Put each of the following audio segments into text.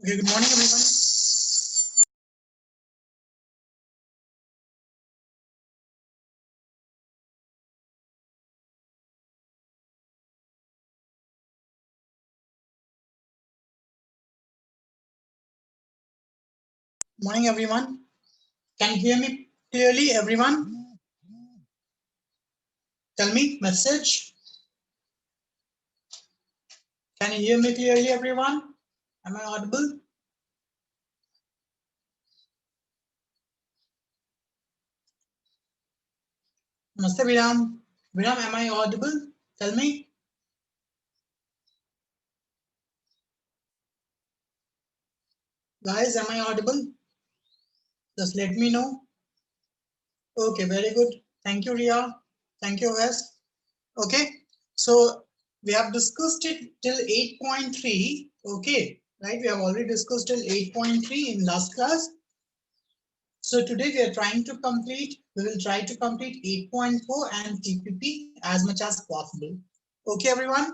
Okay, good morning, everyone. Morning, everyone. Can you hear me clearly, everyone? Tell me, message. Can you hear me clearly, everyone? Am I audible? Namaste, Viram. Viram, am I audible? Tell me. Guys, am I audible? Just let me know. Okay, very good. Thank you, Ria. Thank you, Wes. Okay, so we have discussed it till 8.3. Okay, right? We have already discussed till 8.3 in last class. So today we are trying to complete, we will try to complete 8.4 and TPP as much as possible. Okay, everyone?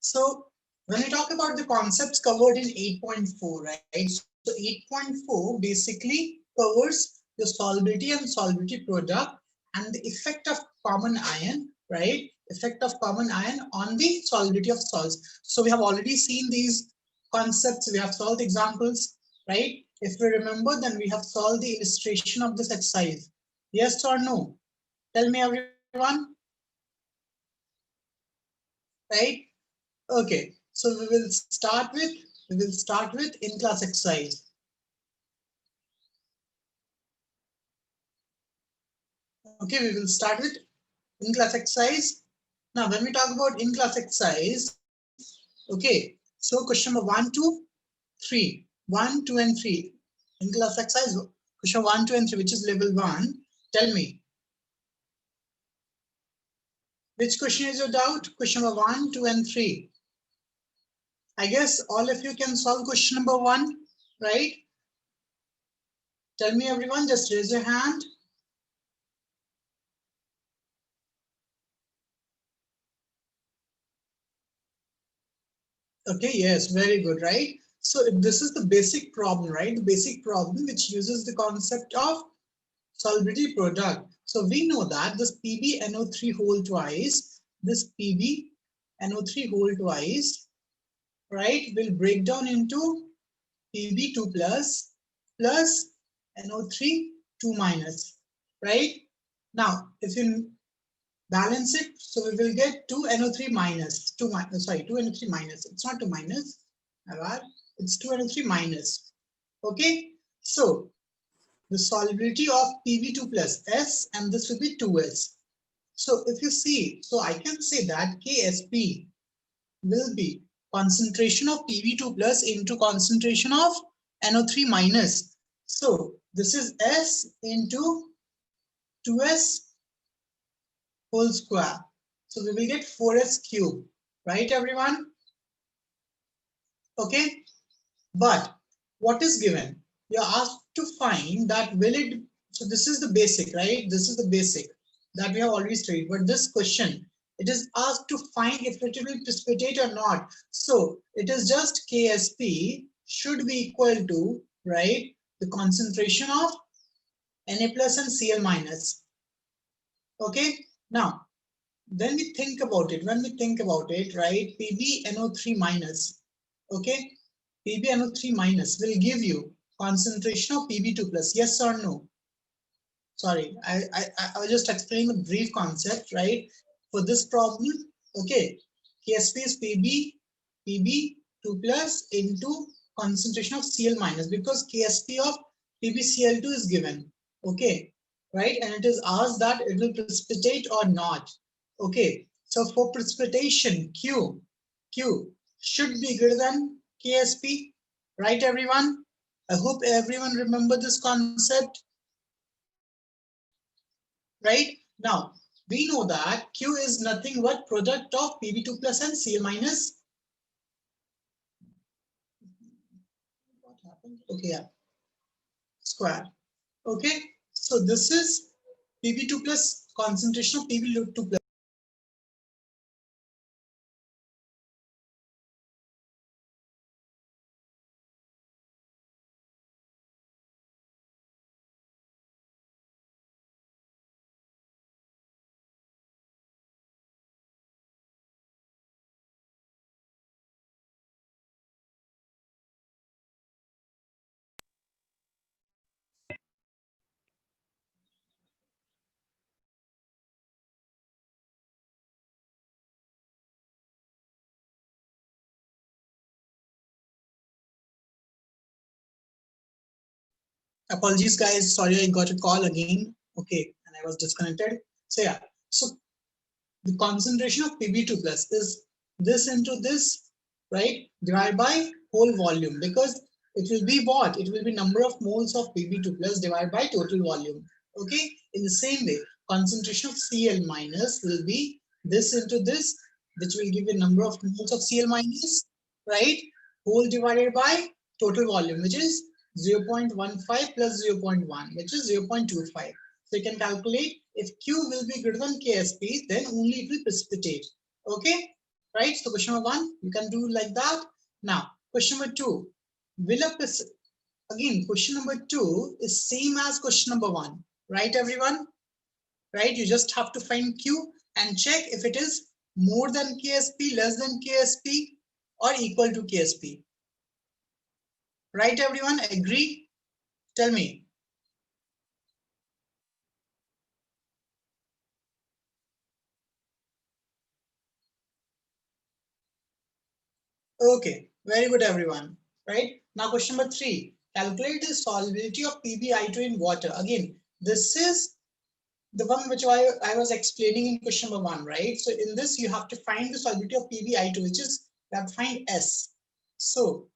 So when we talk about the concepts covered in 8.4, right? So 8.4 basically covers the solubility and solubility product and the effect of common ion, right? Effect of common ion on the solubility of salts. So we have already seen these concepts, we have solved examples, right? If we remember, then we have solved the illustration of this exercise. Yes or no? Tell me, everyone. Right? Okay. So we will start with in-class exercise. Okay, we will start with in-class exercise. Now, when we talk about in-class exercise, okay, so question number 1, 2, 3, 1, 2, and 3. In-class exercise, question 1, 2, and 3, which is level 1. Tell me, which question is your doubt? Question number 1, 2, and 3. I guess all of you can solve question number 1, right? Tell me, everyone, just raise your hand. Okay, yes, very good, right? So this is the basic problem, right? The basic problem which uses the concept of solubility product. So we know that this PbNO3 whole twice, this PbNO3 whole twice, right, will break down into Pb2 plus NO3 2 minus, right? Now, if you balance it, so we will get 2NO3 minus, 2NO3 minus, it's not 2 minus, it's 2NO3 minus, okay? So the solubility of Pb2 plus S, and this will be 2S. So if you see, so I can say that KSP will be concentration of Pb2 plus into concentration of NO3 minus. So this is S into 2S whole square. So we will get 4S cube, right, everyone? Okay, but what is given? You're asked to find that will it, so this is the basic, right? This is the basic that we have already studied, but this question, it is asked to find if it will precipitate or not. So it is just KSP should be equal to, right, the concentration of Na plus and Cl minus. Okay, now when we think about it, right, PbNO3 minus, okay, PbNO3 minus will give you concentration of Pb2 plus, yes or no? Sorry, I was just explaining a brief concept, right? For this problem, okay, KSP is Pb2 plus into concentration of Cl minus, because KSP of PbCl2 is given, okay, right? And it is asked that it will precipitate or not. Okay, so for precipitation, Q should be greater than KSP, right, everyone? I hope everyone remember this concept, right? Now, we know that Q is nothing but product of Pb2 plus and Cl minus. What happened? Okay, yeah, square. Okay, so this is Pb2 plus concentration of Pb2 plus. Apologies, guys. Sorry, I got a call again. Okay, and I was disconnected. So yeah, so the concentration of Pb2 plus is this into this, right? Divided by whole volume, because it will be what? It will be number of moles of Pb2 plus divided by total volume. Okay. In the same way, concentration of Cl minus will be this into this, which will give a number of moles of Cl minus, right? Whole divided by total volume, which is 0.15 plus 0.1, which is 0.25. So you can calculate if Q will be greater than KSP, then only it will precipitate. Okay, right? So question number one, you can do like that. Now, question number two, will a again, question number two is same as question number one, right, everyone? Right? You just have to find Q and check if it is more than KSP, less than KSP, or equal to KSP. Right, everyone? Agree? Tell me. Okay, very good, everyone. Right? Now, question number three. Calculate the solubility of PbI2 in water. Again, this is the one which I was explaining in question number one, right? So in this, you have to find the solubility of PbI2, which is you have to find S. So,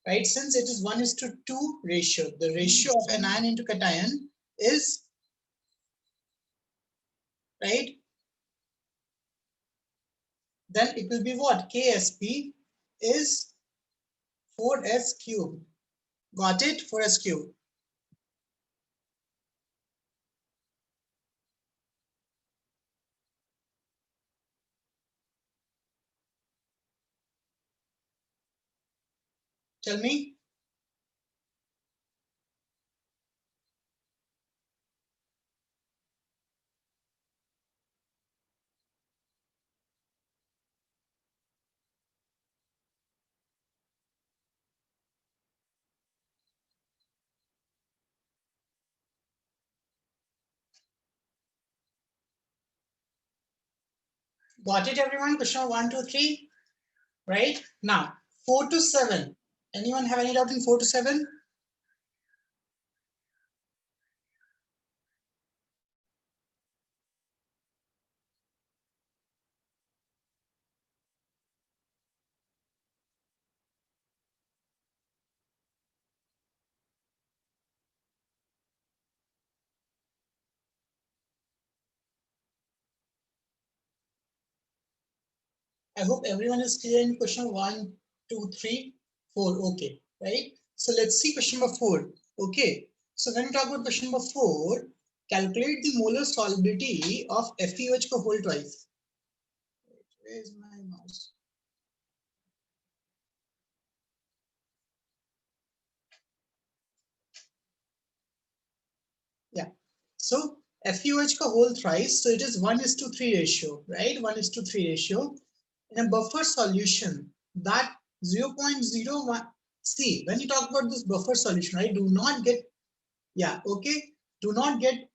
right, since it is 1:2 ratio, the ratio of anion into cation is, right, then it will be what? KSP is 4S cubed. Got it? 4S cubed. Tell me. Got it, everyone? Question 1, 2, 3. Right? Now, 4 to 7. Anyone have any doubt in 4 to 7? I hope everyone is clear in question 1, 2, 3, 4. Okay, right? So let's see question number 4. Okay. So when we talk about question number 4, calculate the molar solubility of FeOH का whole twice. Where is my mouse? Yeah. So FeOH का whole thrice, so it is 1:3 ratio, right? 1:3 ratio. In a buffer solution, that 0.01, see, when you talk about this buffer solution, right, do not get, yeah, okay, do not get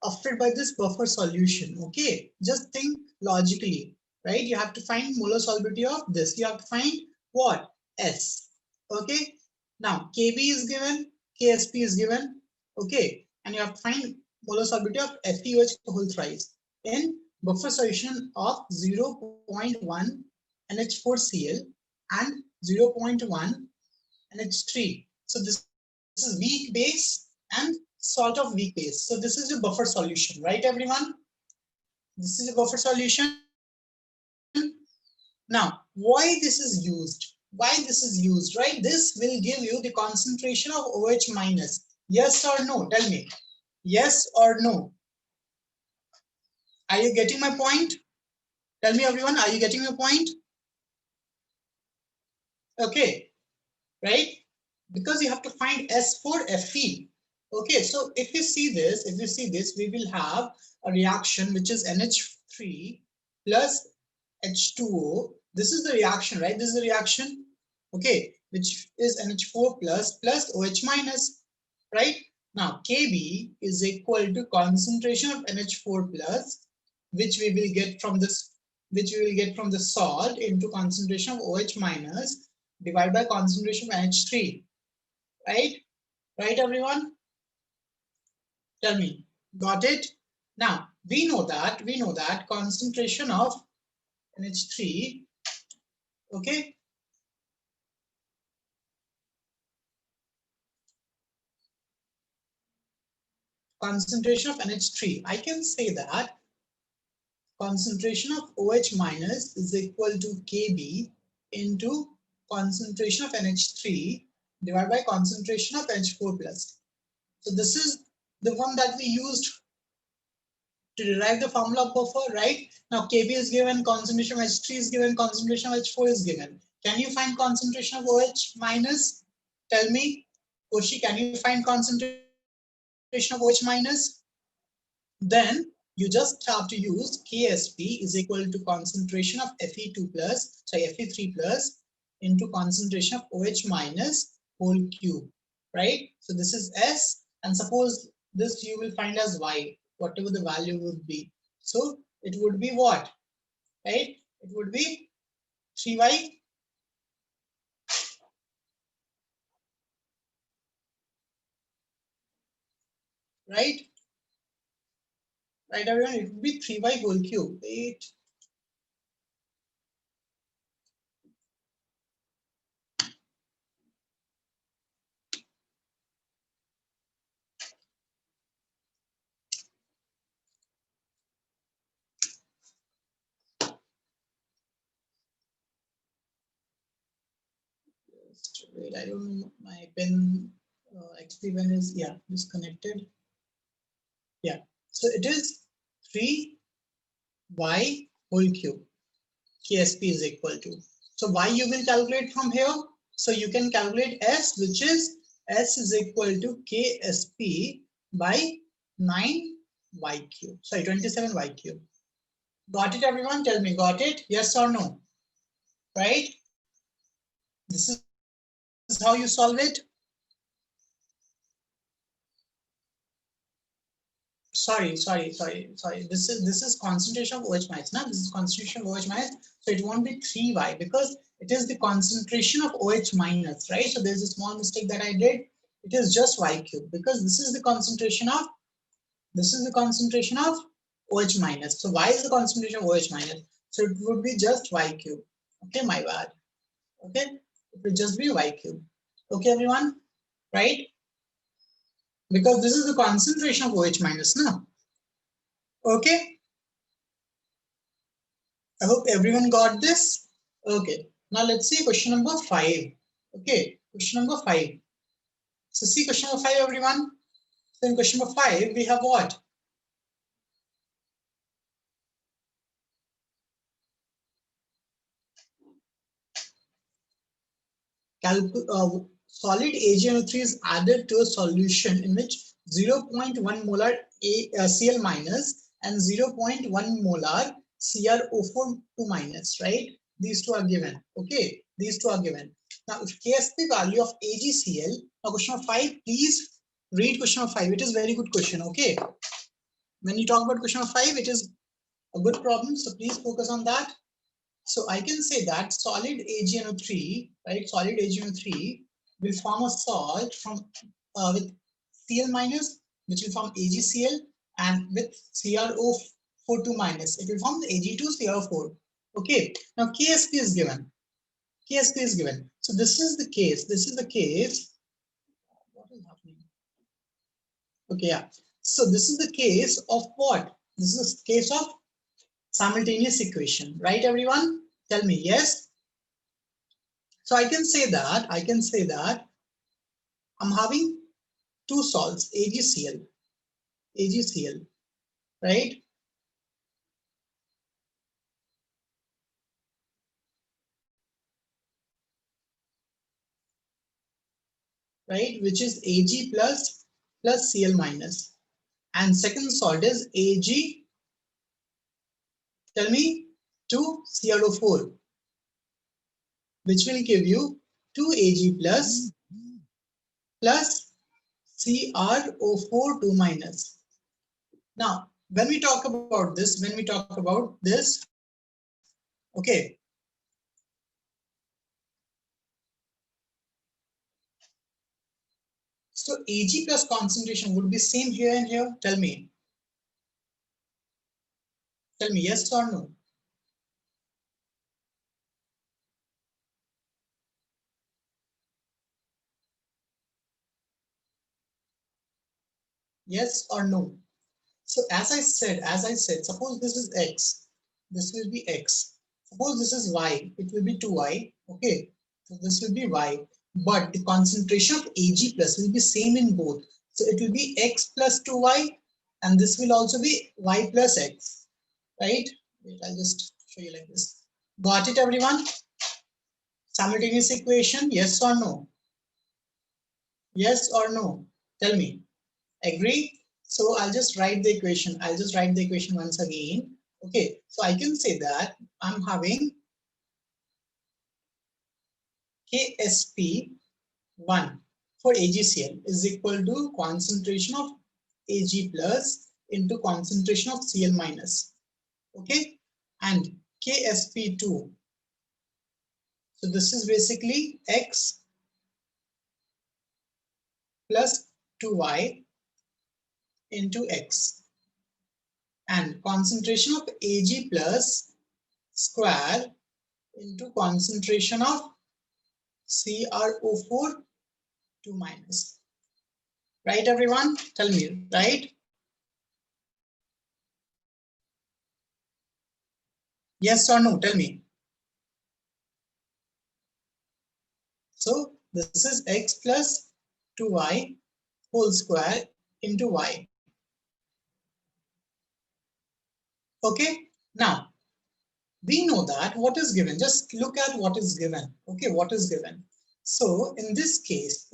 affected by this buffer solution, okay? Just think logically, right? You have to find molar solubility of this. You have to find what? S, okay? Now, Kb is given, Ksp is given, okay? And you have to find molar solubility of FeOH whole thrice in buffer solution of 0.1 NH4Cl and 0.1 NH3. So this is weak base and salt of weak base. So this is your buffer solution, right, everyone? This is a buffer solution. Now, why this is used? Why this is used, right? This will give you the concentration of OH minus. Yes or no? Tell me. Yes or no? Are you getting my point? Tell me, everyone, are you getting my point? Okay, right? Because you have to find S for Fe. Okay, so if you see this, we will have a reaction which is NH3 plus H2O. This is the reaction, right? This is the reaction, okay, which is NH4 plus OH minus, right? Now, Kb is equal to concentration of NH4 plus, which we will get from this, which we will get from the salt into concentration of OH minus divided by concentration of NH3, right? Right, everyone? Tell me, got it? Now, we know that concentration of NH3, okay, concentration of NH3, I can say that concentration of OH minus is equal to Kb into concentration of NH3 divided by concentration of NH4 plus. So this is the one that we used to derive the formula of buffer, right? Now Kb is given, concentration of H3 is given, concentration of H4 is given. Can you find concentration of OH minus? Tell me, Koshi, can you find concentration of OH minus? Then you just have to use Ksp is equal to concentration of Fe2 plus, sorry, Fe3 plus into concentration of OH minus whole cube, right? So this is S, and suppose this you will find as Y, whatever the value would be. So it would be what, right? It would be 3Y, right? Right, everyone, it would be 3Y whole cube. Wait. Just wait, I don't know, my pen, XP pen is, yeah, disconnected. Yeah, so it is 3y whole cube. Ksp is equal to. So y you will calculate from here. So you can calculate S, which is S is equal to Ksp by 9y cube. Sorry, 27y cube. Got it, everyone? Tell me, got it? Yes or no? Right? This is how you solve it. Sorry. This is concentration of OH minus. Now this is concentration of OH minus. So it won't be 3y because it is the concentration of OH minus, right? So there's a small mistake that I did. It is just y cube because this is the concentration of OH minus. So y is the concentration of OH minus. So it would be just y cube. Okay, my bad. Okay, it will just be y cube. Okay, everyone, right? Because this is the concentration of OH minus now. Okay, I hope everyone got this. Okay, now let's see question number 5. Okay, question number 5. So see question number 5, everyone. So in question number 5, we have what? Solid AgNO3 is added to a solution in which 0.1 molar Cl minus and 0.1 molar CrO4 2 minus, right? These two are given. Okay, these two are given. Now, if Ksp value of AgCl, now question number 5, please read question number 5. It is very good question. Okay, when you talk about question number 5, it is a good problem. So please focus on that. So I can say that solid AgNO3, right? Solid AgNO3 will form a salt from with Cl minus, which will form AgCl, and with CrO4 2 minus, it will form Ag2CrO4. Okay. Now Ksp is given. Ksp is given. So this is the case. This is the case. What is happening? Okay, yeah. So this is the case of what? This is the case of simultaneous equation, right, everyone? Tell me, yes. So I can say that I'm having two salts, AgCl, right? Right, which is Ag plus Cl minus. And second salt is Ag, tell me, 2CrO4, which will give you 2Ag plus CrO4 2 minus. Now, when we talk about this, okay, So Ag plus concentration would be same here and here. Tell me. Tell me yes or no. Yes or no. So as I said, suppose this is x, this will be x. Suppose this is y, it will be 2y. Okay, so this will be y. But the concentration of Ag plus will be same in both. So it will be x plus 2y, and this will also be y plus x. Right? Wait, I'll just show you like this. Got it, everyone? Simultaneous equation, yes or no? Yes or no? Tell me. Agree? So I'll just write the equation. I'll just write the equation once again. Okay, so I can say that I'm having KSP1 for AgCl is equal to concentration of Ag plus into concentration of Cl minus. Okay, and KSP2. So this is basically X plus 2Y into X, and concentration of Ag plus square into concentration of CrO4 2 minus. Right, everyone? Tell me, right? Yes or no? Tell me. So this is x plus 2y whole square into y. Okay, now we know that what is given. Just look at what is given. Okay, what is given. So in this case,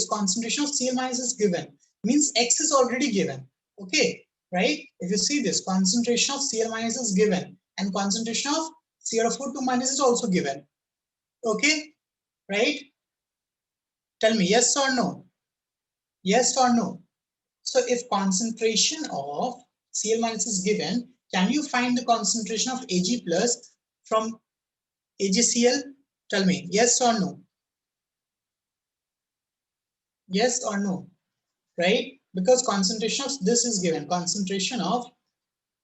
concentration of Cl minus is given. Means x is already given. Okay, right? If you see this, concentration of Cl minus is given, and concentration of CrO4 2 minus is also given. Okay, right? Tell me yes or no. Yes or no. So if concentration of Cl minus is given, can you find the concentration of Ag plus from AgCl? Tell me yes or no. Yes or no, right? Because concentration of this is given, concentration of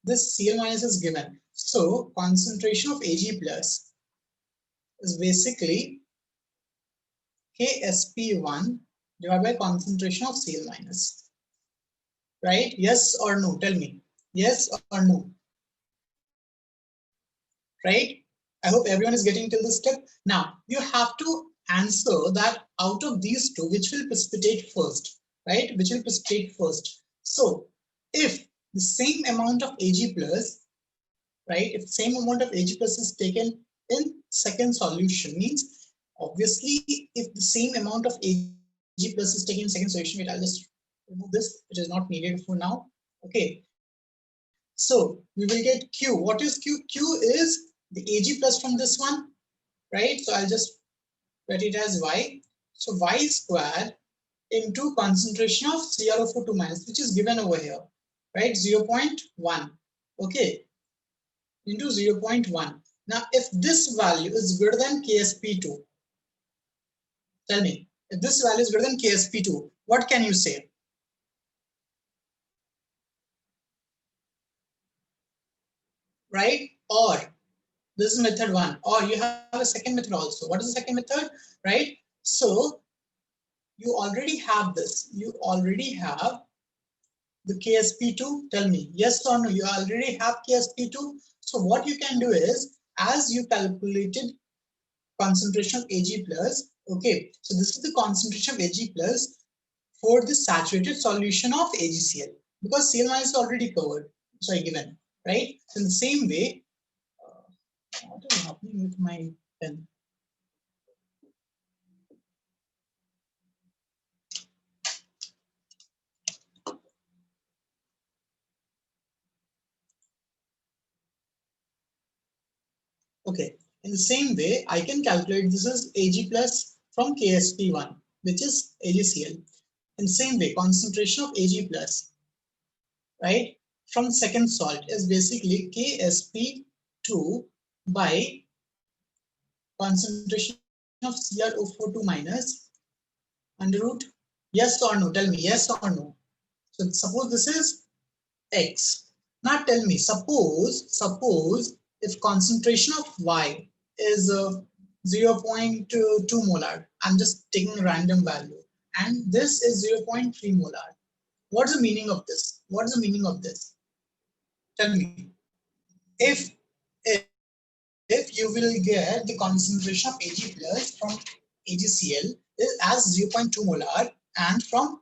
this Cl minus is given. So concentration of Ag plus is basically KSP1 divided by concentration of Cl minus. Right? Yes or no? Tell me. Yes or no? Right? I hope everyone is getting till this step. Now, you have to answer that out of these two, which will precipitate first, right? Which will precipitate first. So, if the same amount of Ag plus, right? If the same amount of Ag plus is taken in second solution, means obviously if the same amount of Ag plus is taken in second solution, wait, I'll just remove this, it is not needed for now. Okay, so we will get Q. What is Q? Q is the Ag plus from this one, right? So I'll just write it as Y. So Y square into concentration of CrO4 2 minus, which is given over here, right? 0.1. Okay, into 0.1. Now, if this value is greater than KSP2, tell me, if this value is greater than KSP2, what can you say? Right? Or this is method one, or you have a second method also. What is the second method? Right? So you already have this. You already have the KSP2. Tell me, yes or no? You already have KSP2. So what you can do is, as you calculated concentration of Ag plus, okay, so this is the concentration of Ag plus for the saturated solution of AgCl, because Cl minus is already covered, sorry, given, right? So in the same way, what is happening with my pen? Okay, in the same way, I can calculate this is Ag plus from KSP1, which is AgCl. In the same way, concentration of Ag plus, right, from second salt is basically KSP2 by concentration of CrO4 2 minus under root Yes or no? Tell me yes or no. So suppose this is X. Now tell me, suppose if concentration of Y is 0.2 molar, I'm just taking a random value, and this is 0.3 molar. What's the meaning of this? What's the meaning of this? Tell me. If if you will get the concentration of Ag plus from AgCl as 0.2 molar and from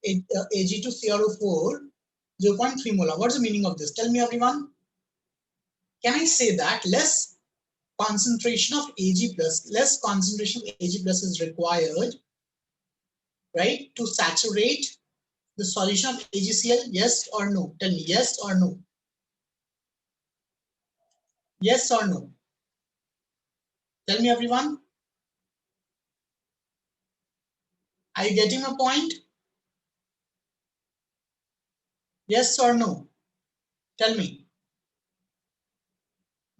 Ag to CrO4 0.3 molar. What's the meaning of this? Tell me everyone. Can I say that less concentration of Ag plus is required, right, to saturate the solution of AgCl? Yes or no? Tell me yes or no. Yes or no? Tell me everyone. Are you getting my point? Yes or no? Tell me.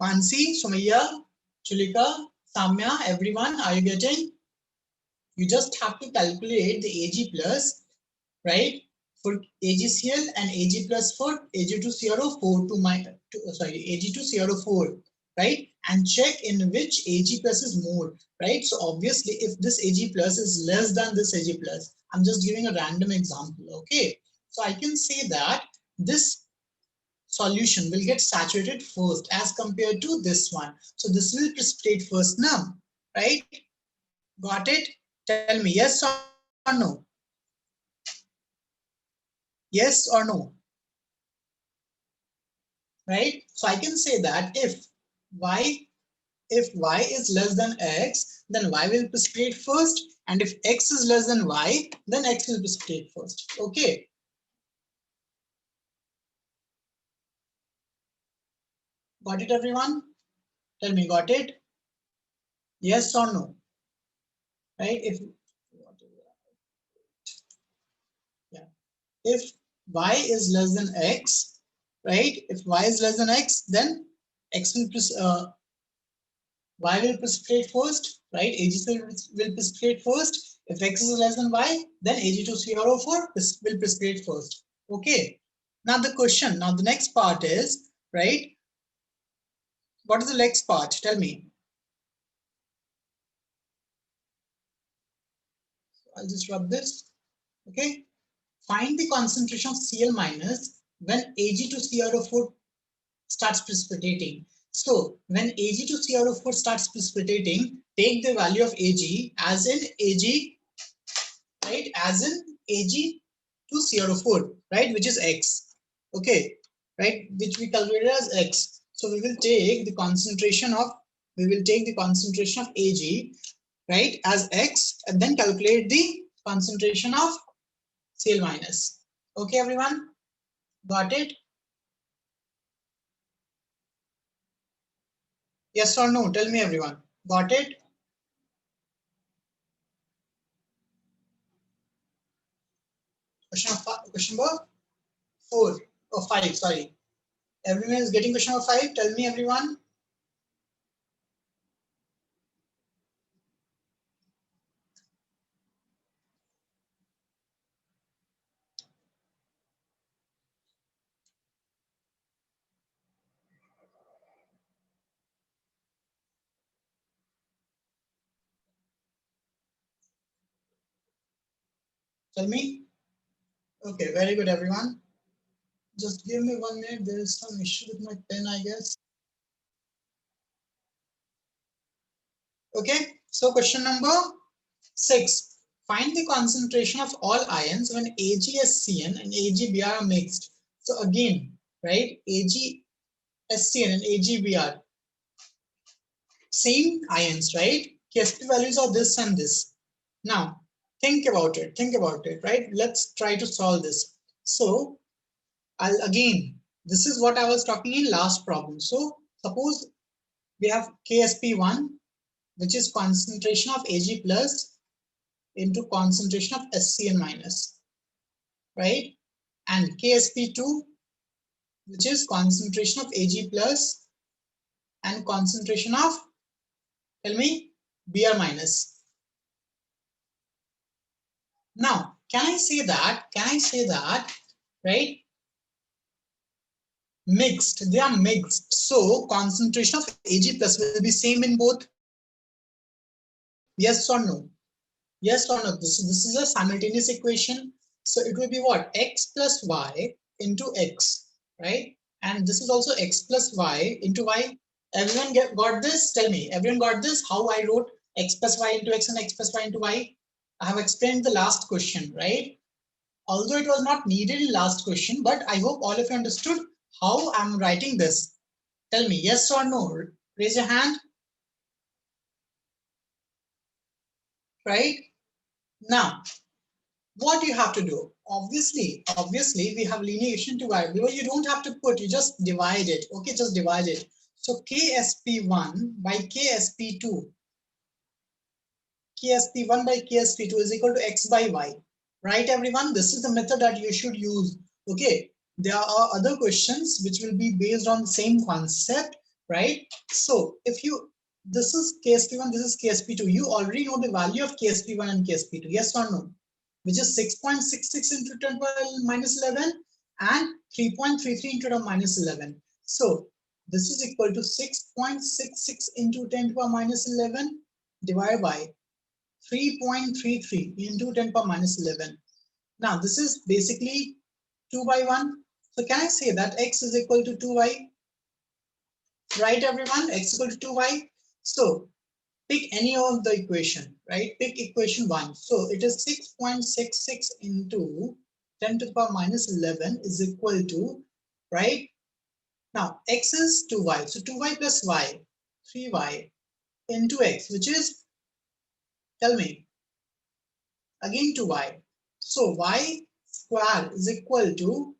Mansi, Sumaya, Chulika, Samya, everyone, are you getting? You just have to calculate the Ag plus, right, for AgCl and Ag plus for Ag2CrO4 Ag2CrO4, right, and check in which Ag plus is more, right? So obviously, if this Ag plus is less than this Ag plus, I'm just giving a random example, okay? So I can say that this solution will get saturated first as compared to this one. So this will precipitate first now, right? Got it? Tell me yes or no. Yes or no, right? So I can say that y if y is less than x, then y will precipitate first, and if x is less than y, then x will precipitate first. Okay, got it everyone? Tell me, got it? Yes or no? Right? Yeah, if y is less than x, right? If y is less than x, then x will y will precipitate first, right? Ag will precipitate first. If x is less than y, then Ag2CrO4 will precipitate first. Okay. Now the question, now the next part is, right? What is the next part? Tell me. I'll just rub this. Okay. Find the concentration of Cl minus when Ag2CrO4 starts precipitating. So when Ag2CrO4 starts precipitating, take the value of Ag as in Ag, right, as in Ag2CrO4, right, which is X, okay, right, which we calculated as X. So we will take the concentration of Ag, right, as X, and then calculate the concentration of Cl minus. Okay, everyone, got it? Yes or no? Tell me, everyone, got it? Question number 4 or 5, sorry. Everyone is getting question number 5. Tell me, everyone. Tell me. Okay, very good, everyone. Just give me 1 minute. There is some issue with my pen, I guess. Okay, so question number 6. Find the concentration of all ions when AgSCN and AgBr are mixed. So again, right, AgSCN and AgBr, same ions, right? KSP values are this and this. Now, think about it, right? Let's try to solve this. So this is what I was talking in last problem. So suppose we have KSP1, which is concentration of Ag plus into concentration of SCN minus, right? And KSP2, which is concentration of Ag plus and concentration of, tell me, Br minus. Now, Can I say that? Can I say that? Right? Mixed. They are mixed. So concentration of Ag plus will be same in both. Yes or no? Yes or no? This is a simultaneous equation. So it will be what? X plus y into x, right? And this is also x plus y into y. Everyone got this? Tell me. Everyone got this? How I wrote x plus y into x and x plus y into y? I have explained the last question, right? Although it was not needed in last question, but I hope all of you understood how I'm writing this. Tell me, yes or no? Raise your hand, right? Now, what do you have to do? Obviously, we have lineation to divide. Because you don't have to put, you just divide it. Okay, just divide it. So KSP1 by KSP2, KSP1 by KSP2 is equal to X by Y. Right, everyone? This is the method that you should use. Okay, there are other questions which will be based on the same concept, right? So if you, this is KSP1, this is KSP2, you already know the value of KSP1 and KSP2, yes or no? Which is 6.66 into 10 power minus 11 and 3.33 into 10 minus 11. So this is equal to 6.66 into 10 power minus 11 divided by 3.33 into 10 power minus 11. Now this is basically 2 by 1. So can I say that x is equal to 2y? Right, everyone? X is equal to 2y. So pick any of the equation, right? Pick equation 1. So it is 6.66 into 10 to the power minus 11 is equal to, right? Now x is 2y. So 2y plus y, 3y into x, which is, tell me, again 2y. So y square is equal to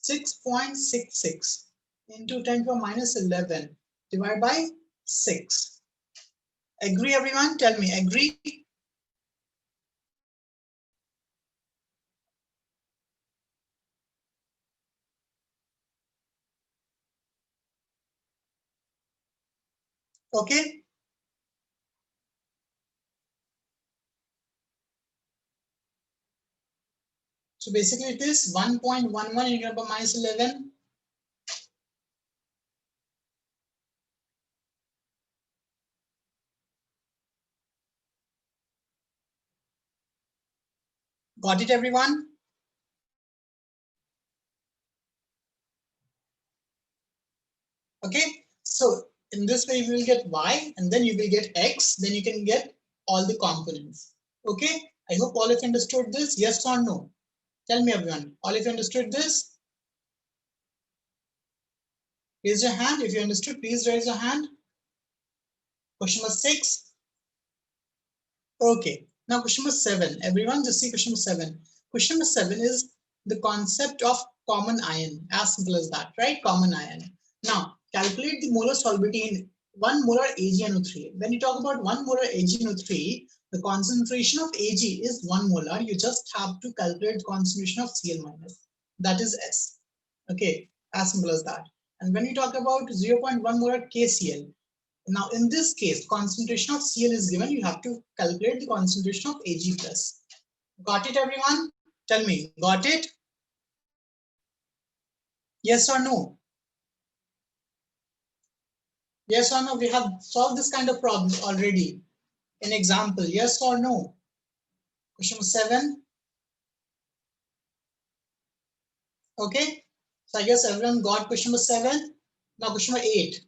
6.66 into 10 to the minus 11 divided by 6. Agree, everyone? Tell me, agree? Okay. So basically it is 1.11 into 10 to the minus 11. Got it, everyone? Okay. So in this way, you will get y, and then you will get x. Then you can get all the components. Okay. I hope all of you understood this. Yes or no? Tell me, everyone. All of you understood this? Raise your hand if you understood. Please raise your hand. Question number 6. Okay. Now question number 7. Everyone just see question number 7. Question number 7 is the concept of common ion. As simple as that, right? Common ion. Now calculate the molar solubility in 1 molar AgNO3. When you talk about 1 molar AgNO3, the concentration of Ag is 1 molar. You just have to calculate the concentration of Cl minus. That is S. Okay. As simple as that. And when you talk about 0.1 molar KCl, now, in this case, concentration of Cl is given. You have to calculate the concentration of Ag plus. Got it, everyone? Tell me, got it? Yes or no? Yes or no? We have solved this kind of problem already. An example, yes or no? Question number 7. Okay. So I guess everyone got question number 7. Now question number 8.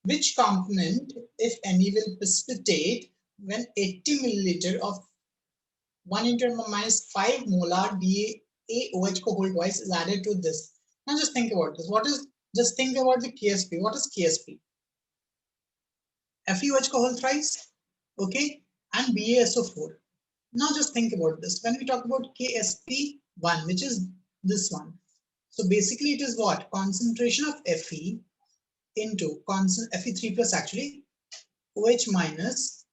Which component, if any, will precipitate when 80 milliliter of 1 into 10 minus 5 molar BaOH whole twice is added to this. Now just think about this. Just think about the KSP. What is KSP? FeOH whole thrice, okay, and BaSO4. Now just think about this. When we talk about KSP1, which is this one. So basically it is what? Concentration of Fe into Fe3 plus actually OH minus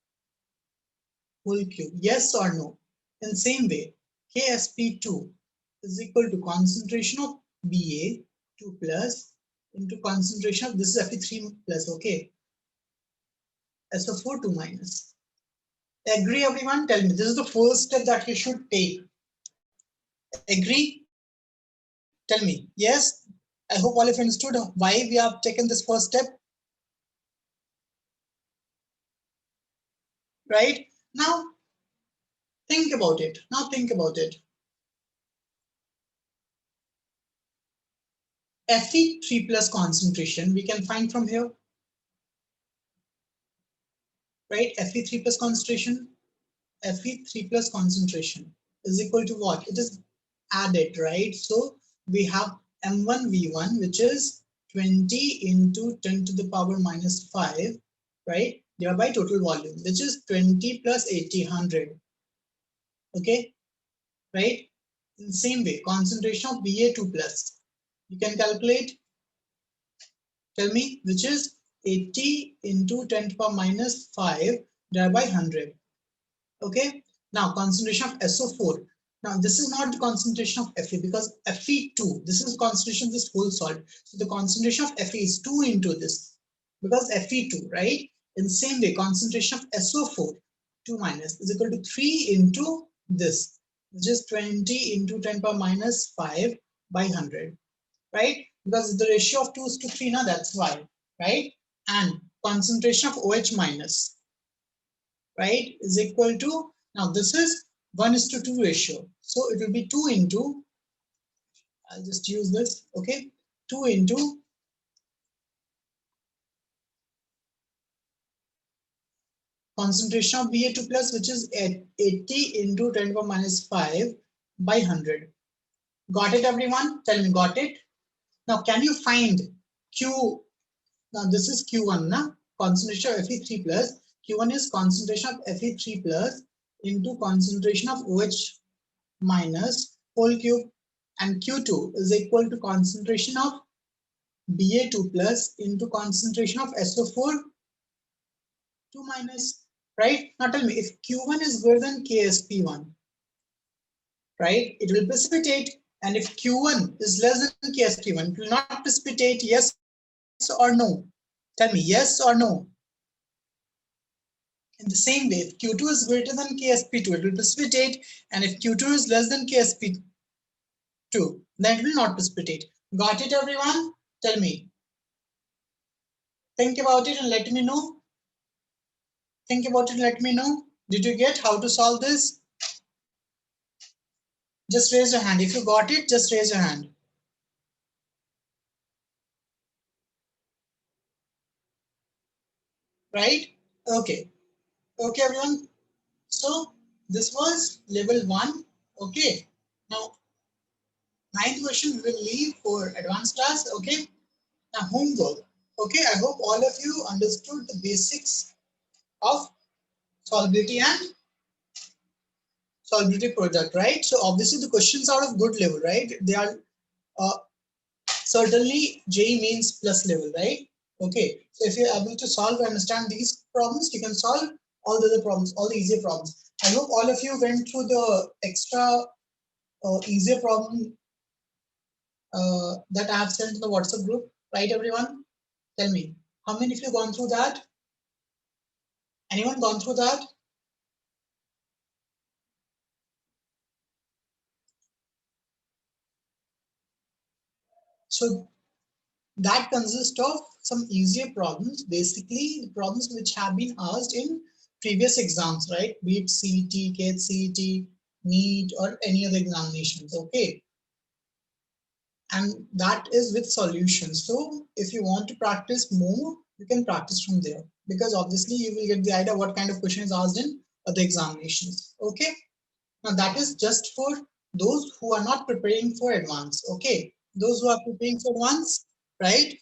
whole cube. Yes or no? In same way, KSP2 is equal to concentration of Ba2 plus into concentration of, this is Fe3 plus, okay, SO4 2 minus. Agree everyone? Tell me. This is the first step that you should take. Agree? Tell me. Yes? I hope all of you understood why we have taken this first step. Right? Now think about it. Now think about it. Fe3 plus concentration we can find from here. Right? Fe3 plus concentration. Fe3 plus concentration is equal to what? It is added, right? So we have M1V1, which is 20 into 10 to the power minus 5, right? Divided by total volume, which is 20 plus 80, 100. Okay, right? In the same way, concentration of Ba2 plus, you can calculate, tell me, which is 80 into 10 to the power minus 5 divided by 100. Okay, now concentration of SO4. Now this is not the concentration of Fe because Fe2, this is concentration of this whole salt. So the concentration of Fe is 2 into this because Fe2, right? In the same way, concentration of SO4, 2 minus, is equal to 3 into this, which is 20 into 10 power minus 5 by 100, right? Because the ratio of 2 is to 3 now, that's why, right? And concentration of OH minus, right, is equal to, now this is 1:2 ratio. So it will be 2 into, I'll just use this, okay, 2 into concentration of Ba2 plus, which is at 80 into 10 to the power minus 5 by 100. Got it, everyone? Tell me, got it? Now, can you find Q? Now, this is Q1, na? Concentration of Fe3 plus. Q1 is concentration of Fe3 plus into concentration of OH minus whole cube, and Q2 is equal to concentration of Ba2 plus into concentration of SO4 2 minus, right? Now tell me, if Q1 is greater than KSP1, right, it will precipitate, and if Q1 is less than KSP1, it will not precipitate, yes or no? Tell me, yes or no? In the same way, if Q2 is greater than KSP2, it will precipitate, and if Q2 is less than KSP2, then it will not precipitate. Got it, everyone? Tell me. Think about it and let me know. Think about it and let me know. Did you get how to solve this? Just raise your hand. If you got it, just raise your hand. Right? Okay. Okay, everyone. So this was level 1. Okay. Now, ninth question we will leave for advanced class. Okay. Now, homework. Okay. I hope all of you understood the basics of solubility and solubility product, right? So obviously the questions are of good level, right? They are uh, certainly JEE means plus level, right? Okay, so if you're able to solve and understand these problems, you can solve all the other problems, all the easier problems. I hope all of you went through the extra easier problem that I have sent in the WhatsApp group, right, everyone? Tell me, how many of you gone through that? Anyone gone through that? So that consists of some easier problems, basically the problems which have been asked in previous exams, right? Be it CET, CAT, CET, NEET, or any other examinations, okay? And that is with solutions. So if you want to practice more, you can practice from there, because obviously you will get the idea what kind of question is asked in other examinations, okay? Now that is just for those who are not preparing for advance, okay? Those who are preparing for advance, right?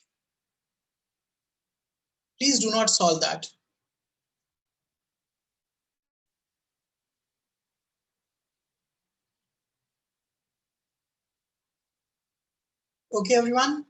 Please do not solve that. Okay, everyone?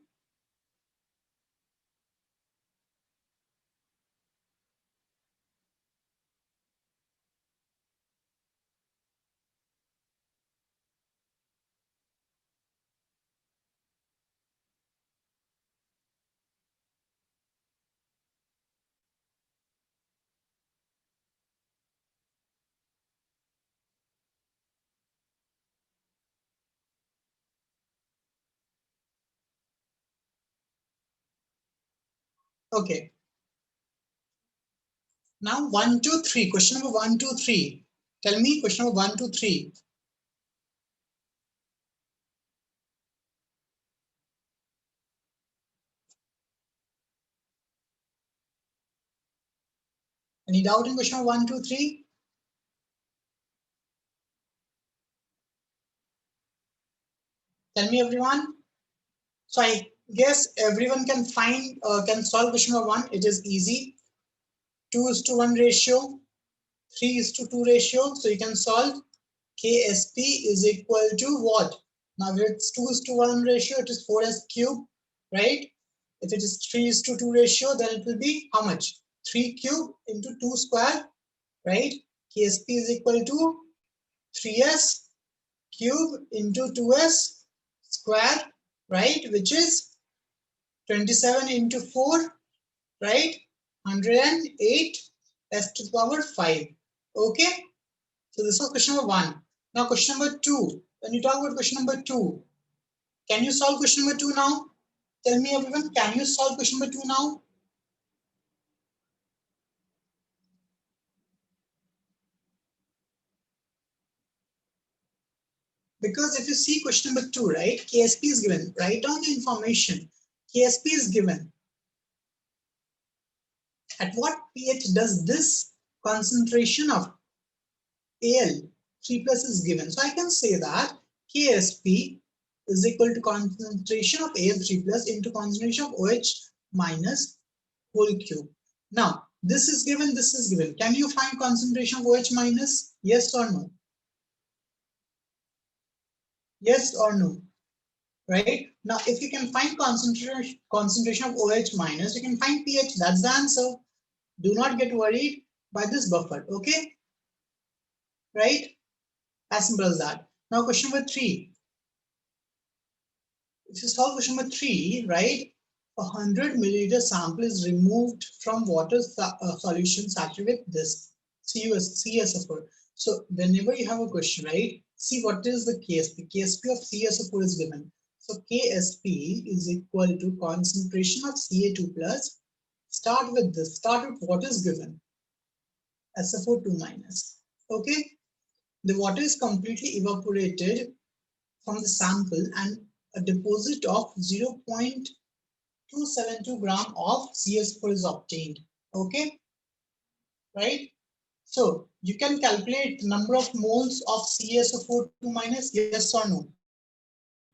Okay. Now 1, 2, 3. Question number 1, 2, 3. Tell me question number 1, 2, 3. Any doubt in question number 1, 2, 3? Tell me everyone. So I guess everyone can solve question number 1. It is easy. 2:1 ratio, 3:2 ratio. So you can solve. KSP is equal to what? Now if it's 2:1 ratio, it is 4s cube, right? If it is 3:2 ratio, then it will be how much? 3 cube into 2 square, right? KSP is equal to 3s cube into 2s square, right? Which is 27 into 4, right? 108 s to the power 5. Okay, so this was question number 1. Now question number 2. When you talk about question number 2, can you solve question number 2 now? Tell me everyone, can you solve question number 2 now? Because if you see question number 2, right, KSP is given. Write down the information. KSP is given. At what pH does this concentration of Al 3 plus is given? So I can say that KSP is equal to concentration of Al 3 plus into concentration of OH minus whole cube. Now, this is given, this is given. Can you find concentration of OH minus? Yes or no? Yes or no? Right? Now, if you can find concentration of OH minus, you can find pH. That's the answer. Do not get worried by this buffer. Okay? Right? As simple as that. Now, question number 3. If you solve question number 3, right? 100 milliliter sample is removed from water solution saturated with this CSO4. So whenever you have a question, right? See what is the KSP. KSP of CSO4 is given. So KSP is equal to concentration of Ca2 plus. Start with this. Start with what is given. SO4 2 minus. Okay. The water is completely evaporated from the sample and a deposit of 0.272 gram of CS4 is obtained. Okay, right? So you can calculate the number of moles of CSO4 2 minus, yes or no?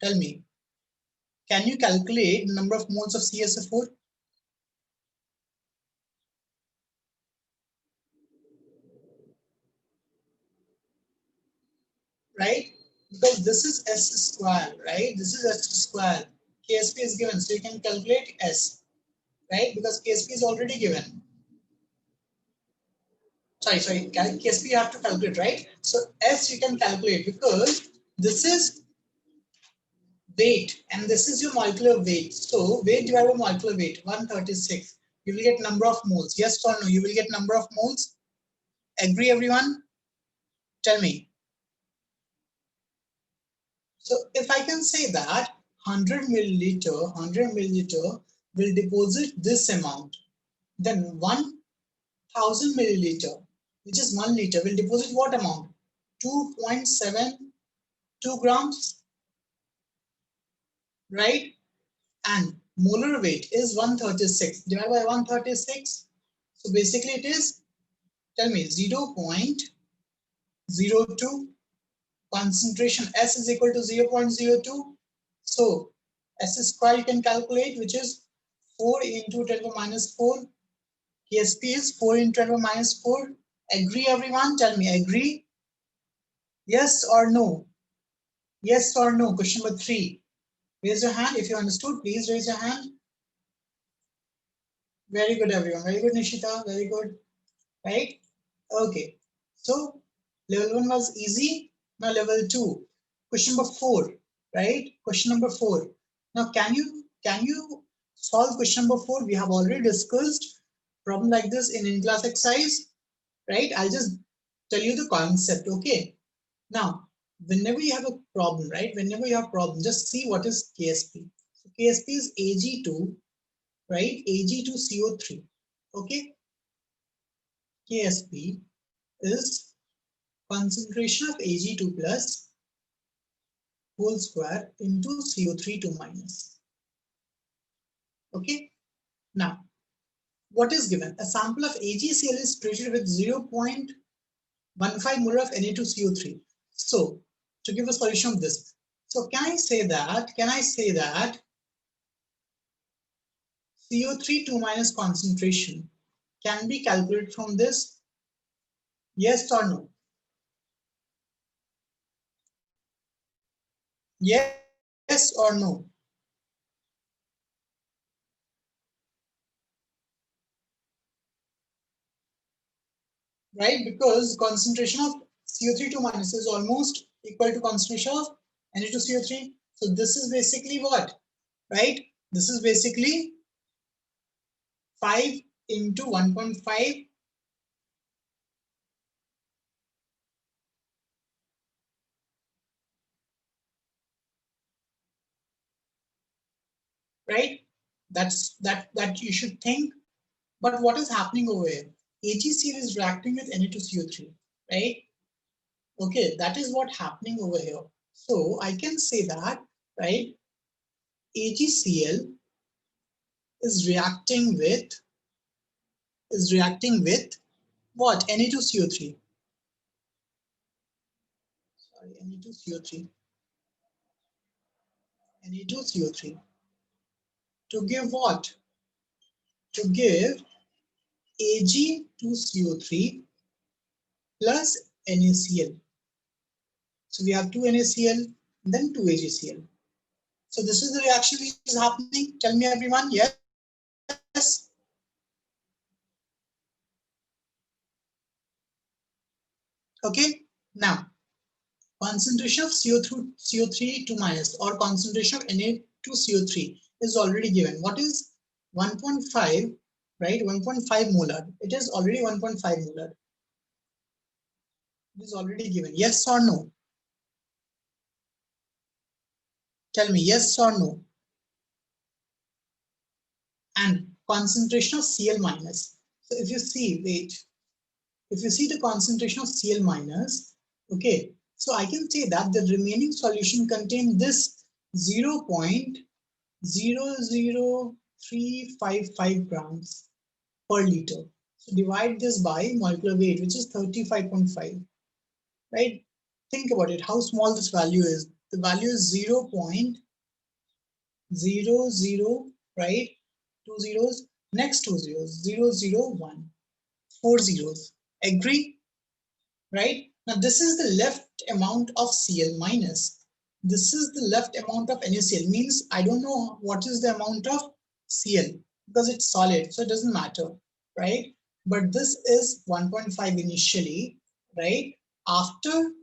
Tell me. Can you calculate the number of moles of CSO4? Right? Because this is S square, right? This is S square. KSP is given, so you can calculate S, right? Because KSP is already given. Sorry, KSP you have to calculate, right? So S you can calculate because this is weight and this is your molecular weight. So weight divided by molecular weight, 136. You will get number of moles. Yes or no? You will get number of moles. Agree everyone? Tell me. So if I can say that 100 milliliter will deposit this amount, then 1000 milliliter, which is 1 liter, will deposit what amount? 2.72 grams, right? And molar weight is 136 divided by 136. So basically it is, tell me, 0.02. Concentration S is equal to 0.02. So S square you can calculate, which is 4 into 10 to the minus 4. KSP is 4 into 10 to the minus 4. Agree everyone? Tell me, agree? Yes or no? Yes or no? Question number 3. Raise your hand if you understood. Please raise your hand. Very good, everyone. Very good, Nishita. Very good. Right? Okay. So level 1 was easy. Now level 2. Question number 4. Right? Question number 4. Now can you solve question number 4? We have already discussed problem like this in in-class exercise. Right? I'll just tell you the concept. Okay. Now, whenever you have a problem, right? Whenever you have a problem, just see what is KSP. So KSP is Ag2, right? Ag to CO3, okay? Ksp is concentration of Ag2 plus whole square into CO3 2 minus, okay? Now, what is given? A sample of AgCl is treated with 0.15 molar of Na2CO3. So, to give a solution of this, so can I say that CO3 2 minus concentration can be calculated from this? Yes or no? Yes or no? Right? Because concentration of CO3 2 minus is almost equal to concentration of Na2CO3. So this is basically what? Right? This is basically 5 into 1.5, right? That you should think. But what is happening over here? AgCl is reacting with Na2CO3, right? Okay, that is what happening over here. So I can say that, right? AgCl is reacting with what? Na2CO3. Sorry, Na2CO3. Na2CO3. To give what? To give Ag2CO3 plus NaCl. So we have 2 NaCl and then 2 AgCl. So this is the reaction which is happening. Tell me everyone, yes? Okay, now concentration of CO3 2 minus or concentration of Na2CO3 is already given. What is 1.5, right? 1.5 molar. It is already 1.5 molar. It is already given. Yes or no? Tell me yes or no. And concentration of Cl minus. So if you see, wait, if you see the concentration of Cl minus, okay, so I can say that the remaining solution contains this 0.00355 grams per liter. So divide this by molecular weight, which is 35.5, right? Think about it, how small this value is. The value is 0.00, right? Two zeros, next two zeros, 001, four zeros. Agree? Right? Now this is the left amount of Cl minus. This is the left amount of NaCl, means I don't know what is the amount of Cl because it's solid, so it doesn't matter, right? But this is 1.5 initially, right? After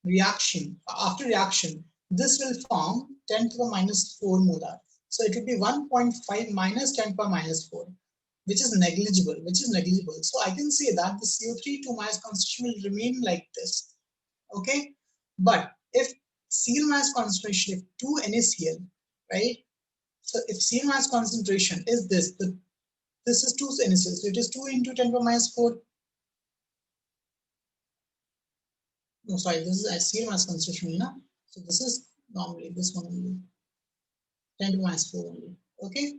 reaction, this will form 10 to the minus 4 molar. So it will be 1.5 minus 10 to the minus 4, which is negligible. So I can say that the CO3 2 minus concentration will remain like this. Okay, but if Cl minus concentration, if 2 NaCl, right? So if Cl minus concentration is this, this is 2 NaCl, so it is 2 into 10 to the minus 4. No, sorry, this is Cl minus concentration, you know. So this is normally this one only, 10 to the minus 4 only. Okay,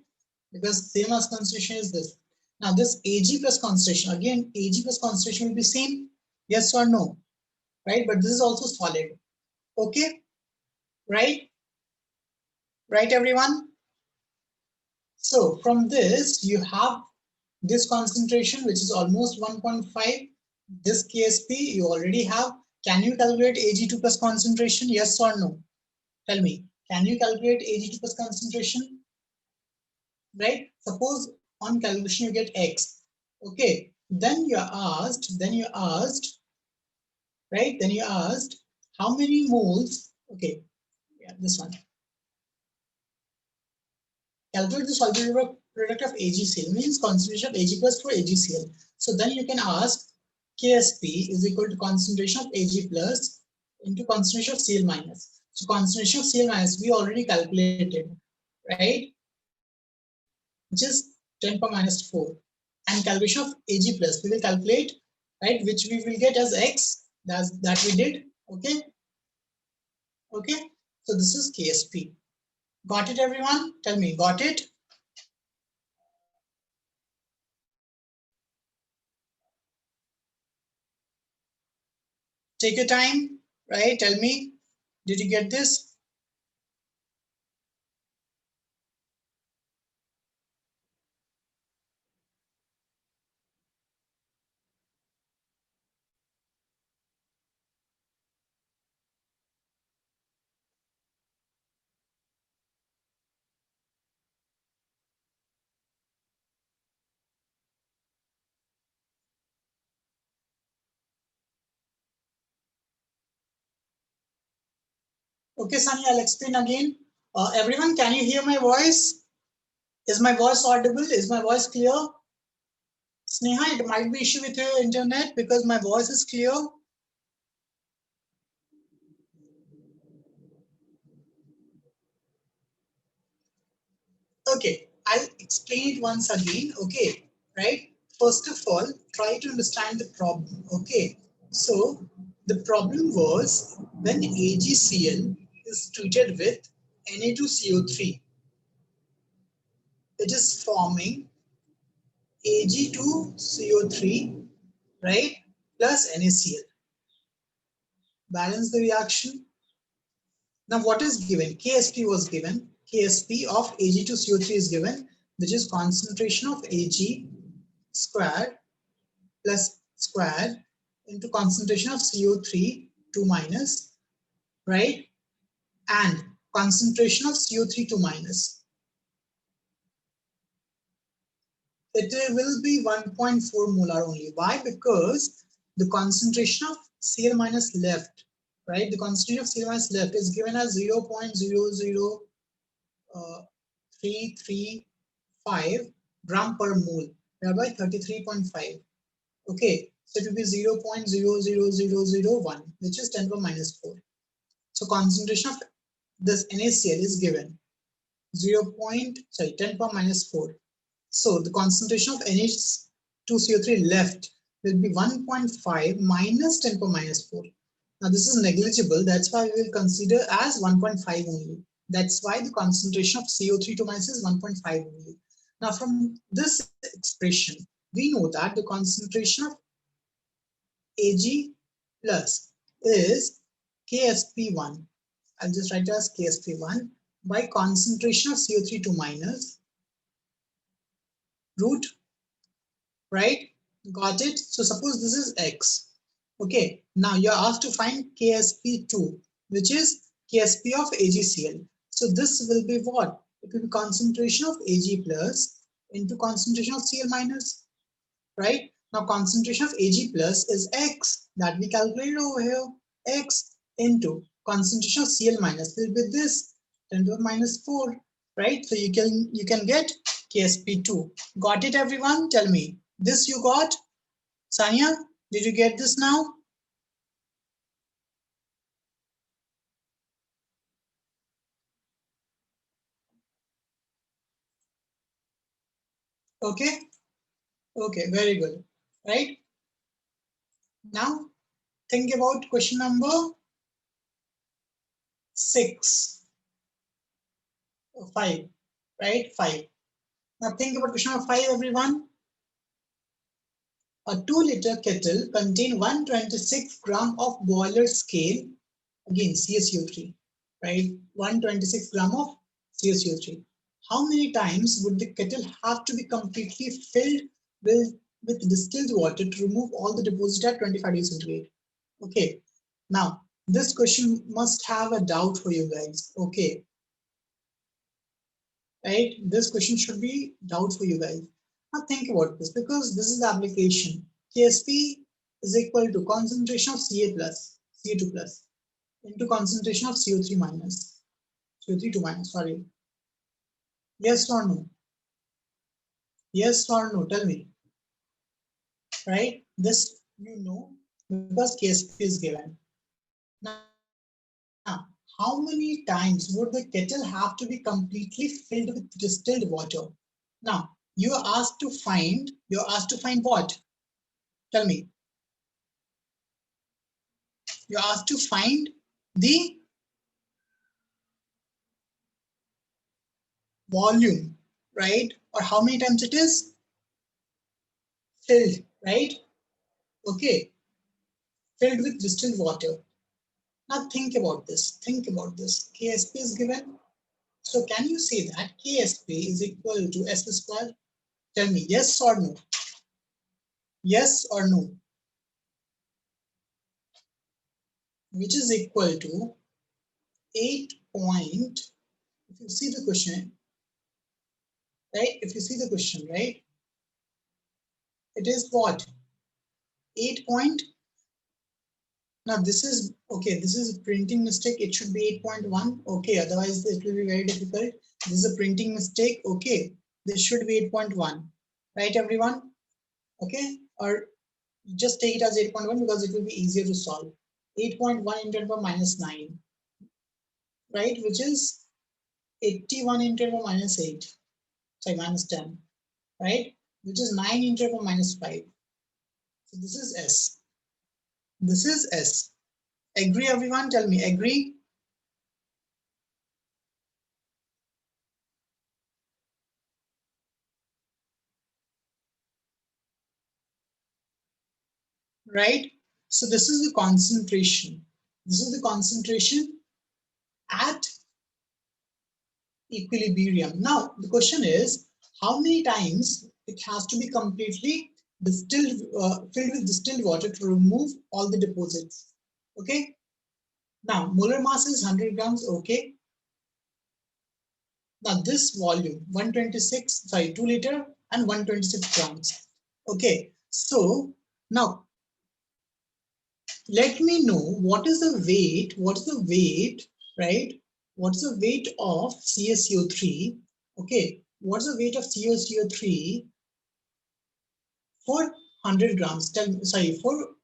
because Cl minus concentration is this. Now this Ag plus concentration, again Ag plus concentration will be same, yes or no, right? But this is also solid. Okay, right? Right, everyone? So from this, you have this concentration, which is almost 1.5. This KSP you already have. Can you calculate Ag2 plus concentration? Yes or no? Tell me. Can you calculate Ag2 plus concentration? Right? Suppose on calculation you get X. Okay. Then you asked, right? Then you asked how many moles? Okay. Yeah, this one. Calculate the soluble product of AgCl, means concentration of Ag plus for AgCl. So then you can ask Ksp is equal to concentration of Ag plus into concentration of Cl minus. So concentration of Cl minus we already calculated, right? which is 10 power minus 4. And calculation of Ag plus, we will calculate, right, which we will get as X, that we did, okay? Okay, so this is KSP. Got it, everyone? Tell me, got it? Take your time, right? Tell me, did you get this? Okay, Sunny, I'll explain again. Everyone, can you hear my voice? Is my voice audible? Is my voice clear? Sneha, it might be issue with your internet because my voice is clear. Okay, I'll explain it once again. Okay, right? First of all, try to understand the problem. Okay, so the problem was when AgCl is treated with Na2CO3, it is forming Ag2CO3, right, plus NaCl. Balance the reaction. Now, what is given? KSP was given. KSP of Ag2CO3 is given, which is concentration of Ag squared plus squared into concentration of CO3 2 minus, right? And concentration of CO3 2 minus. It will be 1.4 molar only. Why? Because the concentration of Cl minus left, right? The concentration of Cl minus left is given as 0.00335 gram per mole, thereby 33.5. Okay, so it will be 0.00001, which is 10 to the minus 4. So concentration of this NaCl is given 10 to the minus 4. So the concentration of NH2CO3 left will be 1.5 minus 10 to the minus 4. Now this is negligible, that's why we will consider as 1.5 only. That's why the concentration of CO3 to minus is 1.5 only. Now from this expression, we know that the concentration of Ag plus is KSP1. I'll just write it as KSP1 by concentration of CO3 2 minus root, right? Got it? So suppose this is X. Okay, now you're asked to find KSP2, which is KSP of AgCl. So this will be what? It will be concentration of Ag plus into concentration of Cl minus, right? Now concentration of Ag plus is X that we calculated over here. X into concentration of Cl minus will be this 10 to the minus 4, right? So you can get KSP2. Got it, everyone? Tell me. This you got? Sanya, did you get this now? Okay. Okay, very good. Right? Now think about question number 6 or 5. Right? 5. Now think about question number 5, everyone. A 2-liter kettle contains 126 gram of boiler scale, again CaCO3, right? 126 gram of CaCO3. How many times would the kettle have to be completely filled with distilled water to remove all the deposit at 25 degrees centigrade? Okay, now this question must have a doubt for you guys. Okay, right? This question should be doubt for you guys. Now think about this because this is the application. KSP is equal to concentration of Ca plus, Ca2 plus into concentration of CO3 minus, CO3 2 minus, sorry. Yes or no? Yes or no? Tell me. Right? This you know because KSP is given. Now, how many times would the kettle have to be completely filled with distilled water? Now, you're asked to find what? Tell me. You're asked to find the volume, right? Or how many times it is filled, right? Okay, filled with distilled water. Now think about this. Think about this. KSP is given. So can you say that KSP is equal to S square? Tell me yes or no. Yes or no. Which is equal to 8 point. If you see the question, right? If you see the question, right? It is what? 8 point. Now this is okay. This is a printing mistake. It should be 8.1. Okay, otherwise it will be very difficult. This is a printing mistake. Okay, this should be 8.1. Right, everyone? Okay, or just take it as 8.1 because it will be easier to solve. 8.1 into 10 power minus 9, right? Which is 81 into 10 power minus 8. Sorry, minus 10, right? Which is 9 into 10 power minus 5. So this is S. This is S. Agree, everyone? Tell me, agree? Right? So this is the concentration. This is the concentration at equilibrium. Now, the question is, how many times it has to be completely distilled, filled with distilled water to remove all the deposits? Okay. Now, molar mass is 100 grams. Okay. Now, this volume, 126, sorry, 2 liter and 126 grams. Okay. So, now let me know what is the weight, right? What's the weight of CaCO3? Okay, what's the weight of CaCO3 for 100 grams? Tell me, sorry, for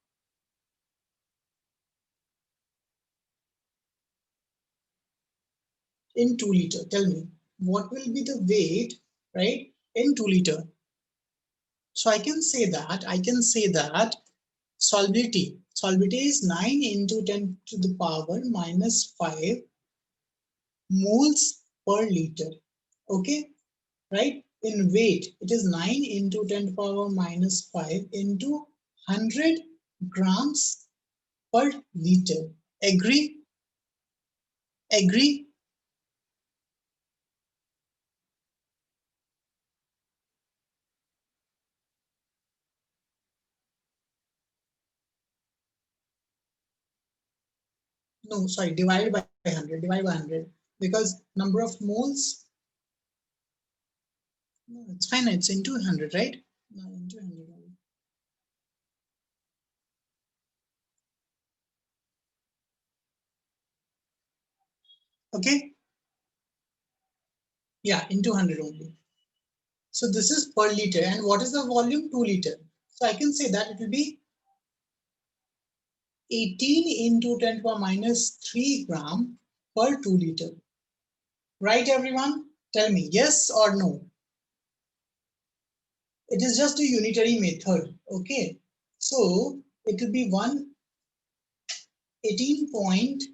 in 2 liter. Tell me, what will be the weight, right, in 2 liter? So I can say that solubility is 9 into 10 to the power minus 5 moles per liter. Okay, right? In weight, it is 9 into 10 to the power minus 5 into 100 grams per liter. Agree? Agree? No, sorry, divide by 100, divide by 100. Because number of moles, no, it's fine, it's into 100, right? No, into 100. Okay? Yeah, into 100 only. So this is per liter. And what is the volume? 2 liter. So I can say that it will be 18 into 10 to the power minus 3 gram per 2 liter. Right, everyone? Tell me yes or no. It is just a unitary method. Okay. So it will be 18 point,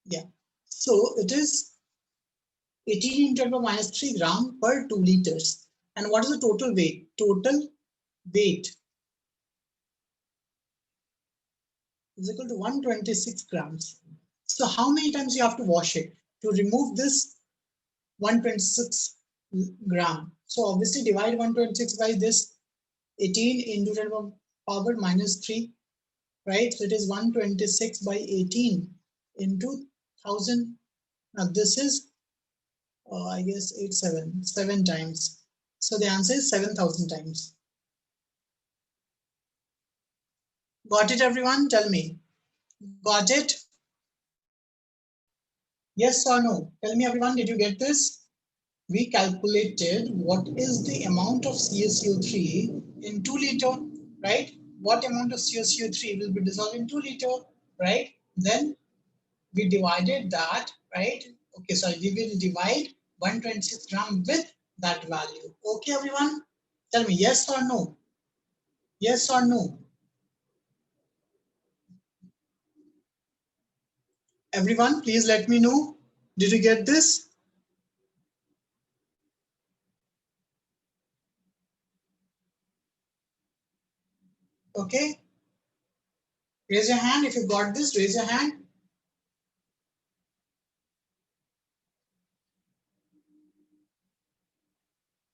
yeah. So it is 18 into 10 to the minus 3 gram per 2 liters. And what is the total weight? Total weight is equal to 126 grams. So how many times you have to wash it to remove this 126 gram? So obviously divide 126 by this 18 into 10 to the power minus 3, right? So it is 126 by 18 into 1000. Now this is, I guess, 7 times. So the answer is 7,000 times. Got it, everyone? Tell me. Got it? Yes or no? Tell me, everyone, did you get this? We calculated what is the amount of CaCO3 in 2 liter, right? What amount of CaCO3 will be dissolved in 2 liter, right? Then we divided that, right? Okay, so we will divide 126 gram with that value. Okay, everyone? Tell me yes or no? Yes or no? Everyone, please let me know. Did you get this? Okay. Raise your hand if you got this. Raise your hand.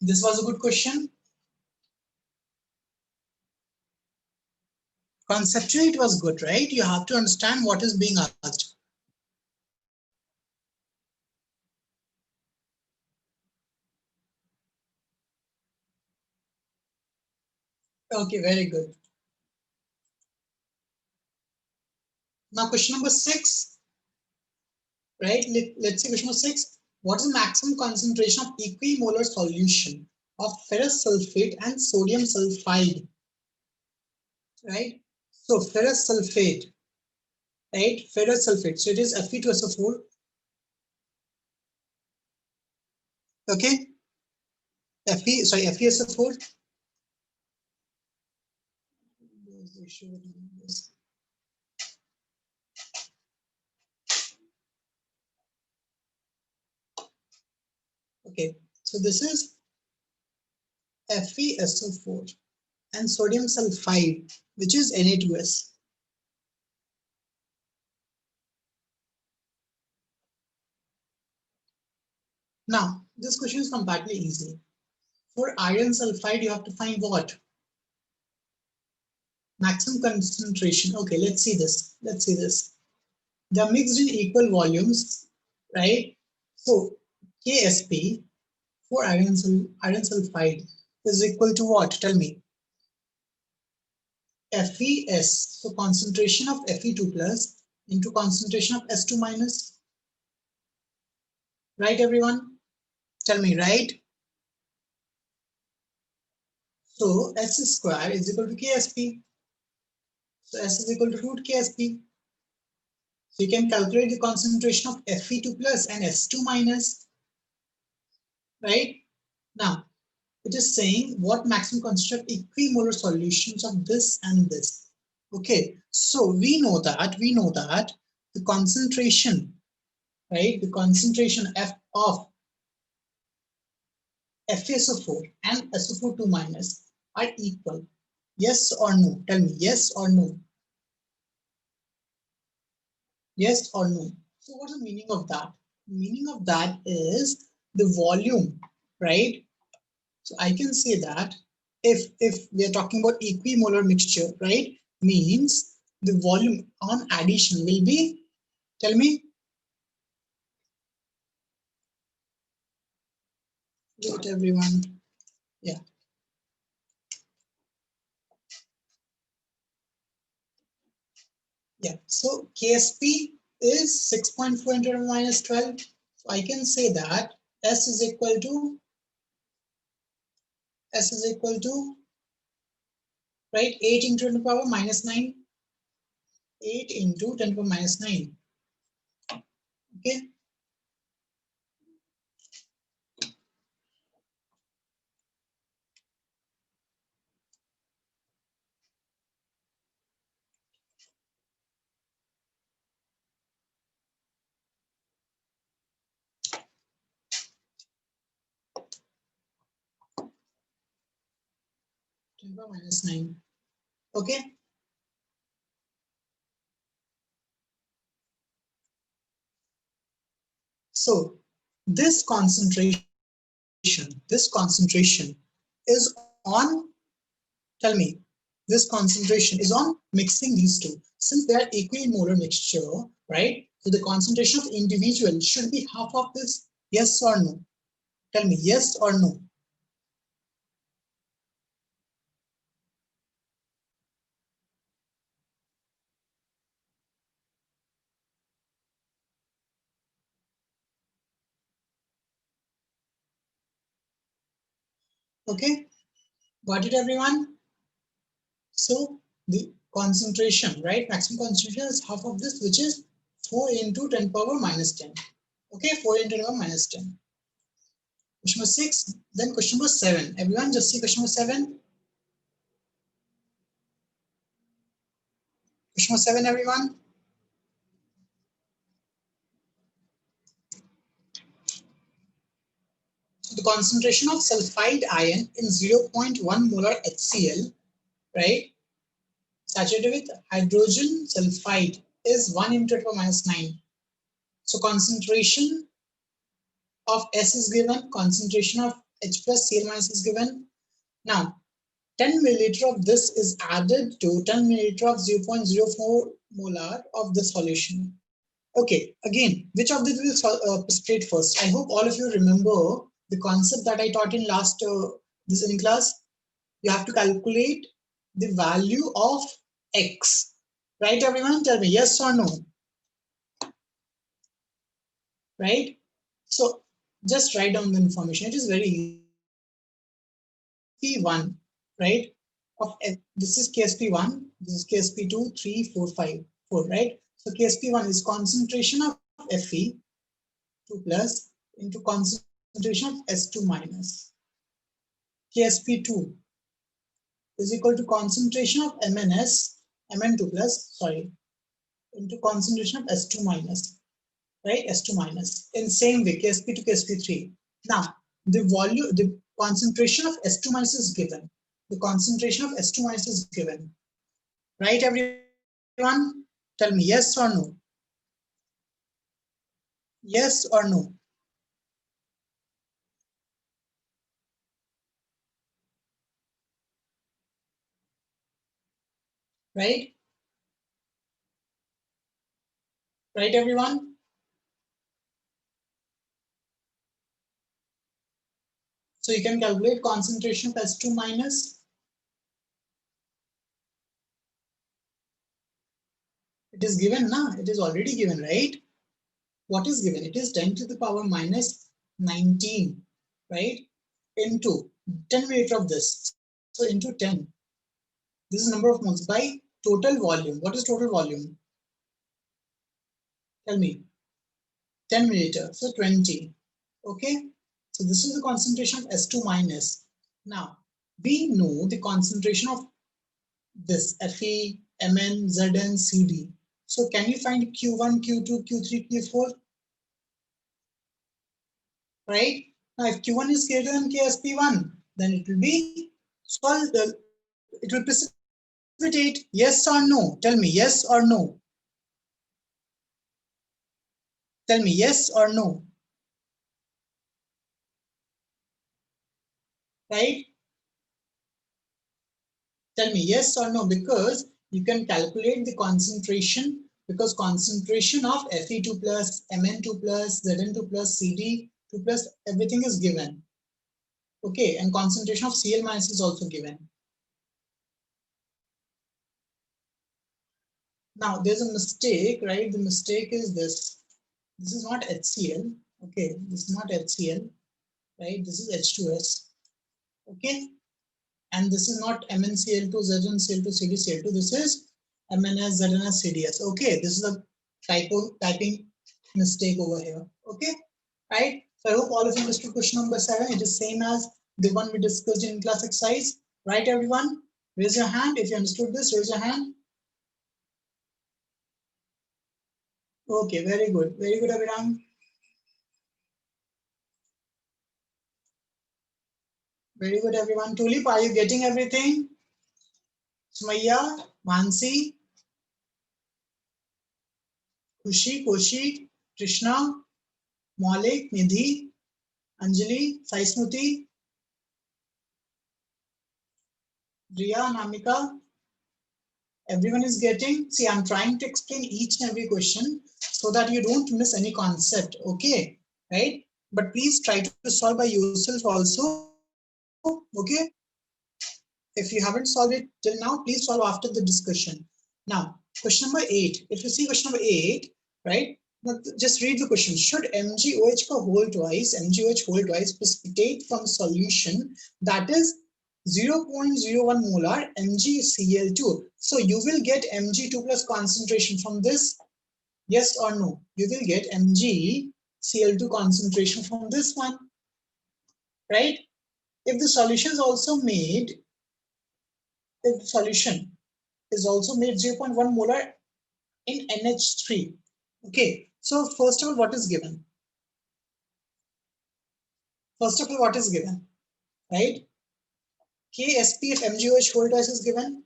This was a good question. Conceptually, it was good, right? You have to understand what is being asked. Okay, very good. Now, question number 6, right? Let's see question number 6. What is the maximum concentration of equimolar solution of ferrous sulfate and sodium sulfide? Right? So, ferrous sulfate, right? Ferrous sulfate. So, it is Fe2SO4. Okay? FeSO4. Okay, so this is FeSO4 and sodium sulfide, which is Na2S. Now, this question is completely easy. For iron sulfide, you have to find what? Maximum concentration. Okay, let's see this. Let's see this. They're mixed in equal volumes, right? So KSP for iron sulfide is equal to what? Tell me. FeS. So concentration of Fe2 plus into concentration of S2 minus. Right, everyone? Tell me, right? So S square is equal to KSP. So S is equal to root KSP. So you can calculate the concentration of Fe2 plus and S2 minus, right? Now, it is saying what maximum concentration of equimolar solutions of this and this. Okay, so we know that the concentration, right? The concentration of FeSO4 and SO4 2 minus are equal. Yes or no? Tell me yes or no. Yes or no? So what's the meaning of that? The meaning of that is the volume, right? So I can say that if we are talking about equimolar mixture, right, means the volume on addition will be, tell me, wait everyone, yeah. Yeah, so KSP is 6.4 into 10 minus 12. So I can say that S is equal to, right, 8 into 10 to the power minus 9. 8 into 10 to the power minus 9. Okay. Minus 9. Okay. So this concentration is on, tell me, this concentration is on mixing these two. Since they are equimolar mixture, right? So the concentration of individual should be half of this. Yes or no? Tell me yes or no. Okay, got it everyone? So the concentration, right? Maximum concentration is half of this, which is 4 into 10 power minus 10. Okay, 4 into 10 power minus 10. Question number 6, then question number 7. Everyone just see question number 7. Question number 7, everyone. So the concentration of sulfide ion in 0.1 molar HCl, right, saturated with hydrogen sulfide is 1 into 10 power minus 9. So concentration of S is given, concentration of H plus Cl minus is given. Now, 10 milliliter of this is added to 10 milliliter of 0.04 molar of the solution. Okay, again, which of these will precipitate first? I hope all of you remember the concept that I taught in last this in class. You have to calculate the value of X. Right, everyone? Tell me yes or no. Right? So just write down the information. It is very easy. P1, right? Of this is KSP1, this is KSP2, 3, 4, 5, 4, right? So KSP1 is concentration of Fe 2 plus into concentration of S2 minus. KSP2 is equal to concentration of Mn2 plus, sorry, into concentration of S2 minus, right? S2 minus. In same way, KSP to KSP3. Now, the volume, the concentration of S2 minus is given. The concentration of S2 minus is given. Right, everyone? Tell me yes or no. Yes or no. Right? Right, everyone? So you can calculate concentration of S2 minus. It is given, na? It is already given, right? What is given? It is 10 to the power minus 19, right? Into 10 milliliter of this. So into 10. This is number of moles by total volume. What is total volume? Tell me. 10 milliliter. So 20. Okay. So this is the concentration of S2 minus. Now, we know the concentration of this Fe, Mn, Zn, Cd. So can you find Q1, Q2, Q3, Q4? Right? Now, if Q1 is greater than KSP1, then it will be solved. It will precipitate. Yes or no? Tell me yes or no. Tell me yes or no. Right? Tell me yes or no, because you can calculate the concentration, because concentration of Fe2 plus, Mn2 plus, Zn2 plus, Cd2 plus, everything is given. Okay, and concentration of Cl minus is also given. Now there's a mistake, right? The mistake is this. This is not HCl. Okay, this is not HCl, right? This is H2S. Okay, and this is not MnCl2, ZnCl2, CdCl2. This is MnS, ZnS, CDS. Okay, this is a typing mistake over here. Okay, right? So I hope all of you understood question number 7. It is same as the one we discussed in class exercise. Right, everyone? Raise your hand if you understood this. Raise your hand. Okay, very good. Very good, Abhiram. Very good, everyone. Tulip, are you getting everything? Sumaya, Mansi, Kushi, Koshi, Krishna, Malik, Nidhi, Anjali, Saismuti, Riya, Namika. Everyone is getting. See, I'm trying to explain each and every question so that you don't miss any concept. Okay, right? But please try to solve by yourself also. Okay. If you haven't solved it till now, please solve after the discussion. Now, question number 8. If you see question number 8, right? Now, just read the question. Should MgOH MgOH whole twice precipitate from solution that is 0.01 molar MgCl2? So you will get Mg2 plus concentration from this. Yes or no? You will get MgCl2 concentration from this one, right? If the solution is also made, if the solution is also made 0.1 molar in NH3. Okay, so first of all, what is given? First of all, what is given? Right? KSP of MgOH whole twice is given.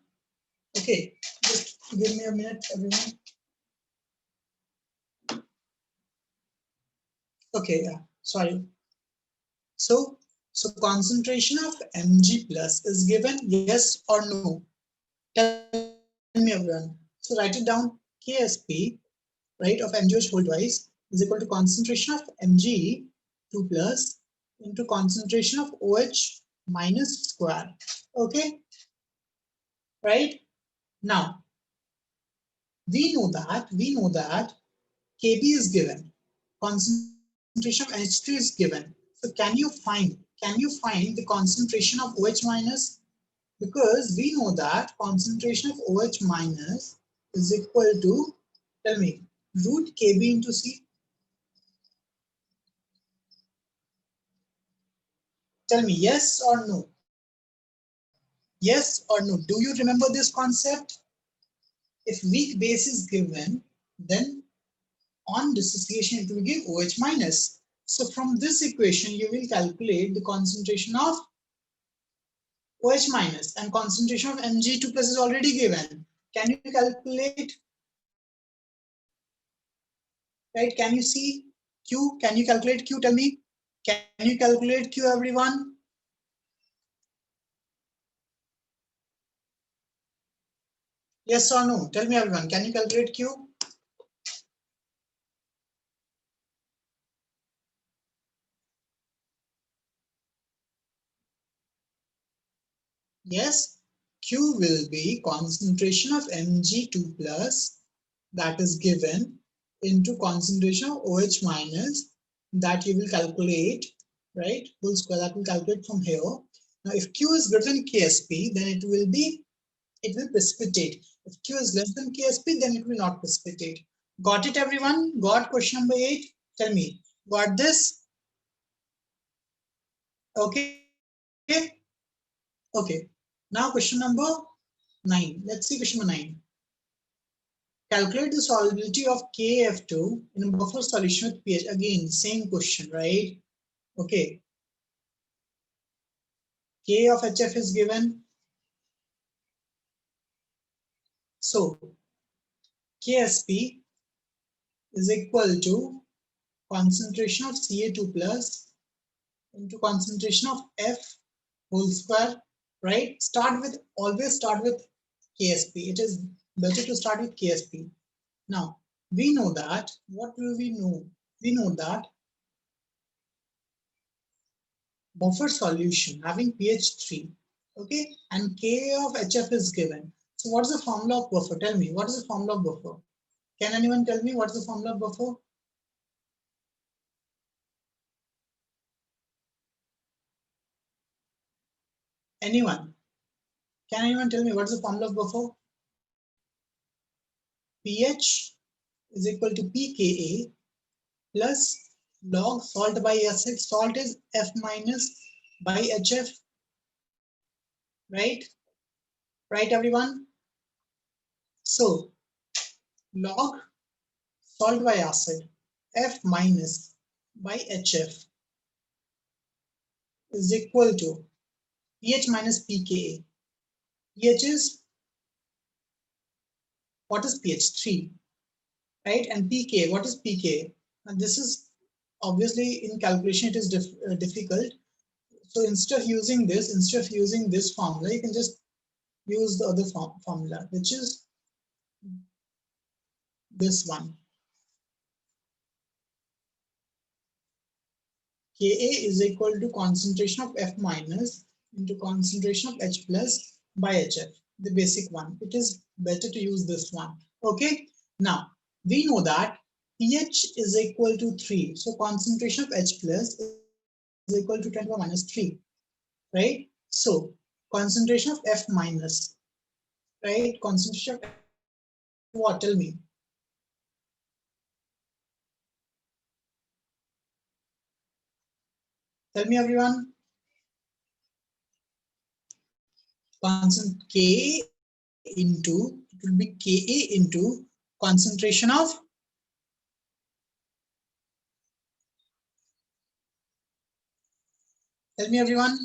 Okay, just give me a minute, everyone. Okay, yeah, sorry. So, so concentration of Mg plus is given, yes or no? Tell me everyone. So write it down. KSP, right, of MgOH whole twice is equal to concentration of Mg2 plus into concentration of OH minus square. Okay, right? Now we know that Kb is given, concentration of H3 is given. So can you find the concentration of OH minus? Because we know that concentration of OH minus is equal to, tell me, root Kb into C. Tell me yes or no. Yes or no. Do you remember this concept? If weak base is given, then on dissociation it will give OH minus. So from this equation you will calculate the concentration of OH minus, and concentration of Mg2 plus is already given. Can you calculate? Right? Can you see Q? Can you calculate Q? Tell me. Can you calculate Q, everyone? Yes or no? Tell me, everyone. Can you calculate Q? Yes. Q will be concentration of Mg2 plus that is given into concentration of OH minus that you will calculate, right? Whole square that will calculate from here. Now, if Q is greater than KSP, then it will precipitate. If Q is less than KSP, then it will not precipitate. Got it, everyone? Got question number 8? Tell me. Got this? Okay. Okay. Now question number 9. Let's see question number 9. Calculate the solubility of KF2 in a buffer solution with pH. Again, same question, right? Okay. K of HF is given. So, KSP is equal to concentration of Ca2 plus into concentration of F whole square, right? Always start with KSP. It is better to start with KSP. Now, we know that, what do we know? We know that buffer solution having pH 3, okay, and K of HF is given. So what is the formula of buffer? Tell me, what is the formula of buffer? Can anyone tell me what is the formula of buffer? Anyone? Can anyone tell me what is the formula of buffer? pH is equal to pKa plus log salt by acid. Salt is F minus by HF, right? Right, everyone? So log salt by acid F minus by HF is equal to pH minus pKa. pH is, what is pH? 3, right? And pKa, what is pKa? And this is obviously in calculation it is difficult. So instead of using this formula, you can just use the other formula, which is this one. Ka is equal to concentration of F minus into concentration of H plus by HF, the basic one. It is better to use this one. Okay. Now we know that pH is equal to 3. So concentration of H plus is equal to 10 to the minus 3, right? So concentration of F minus, right? Concentration of what? Tell me. Tell me everyone. Constant K into, it will be Ka into concentration of tell me everyone.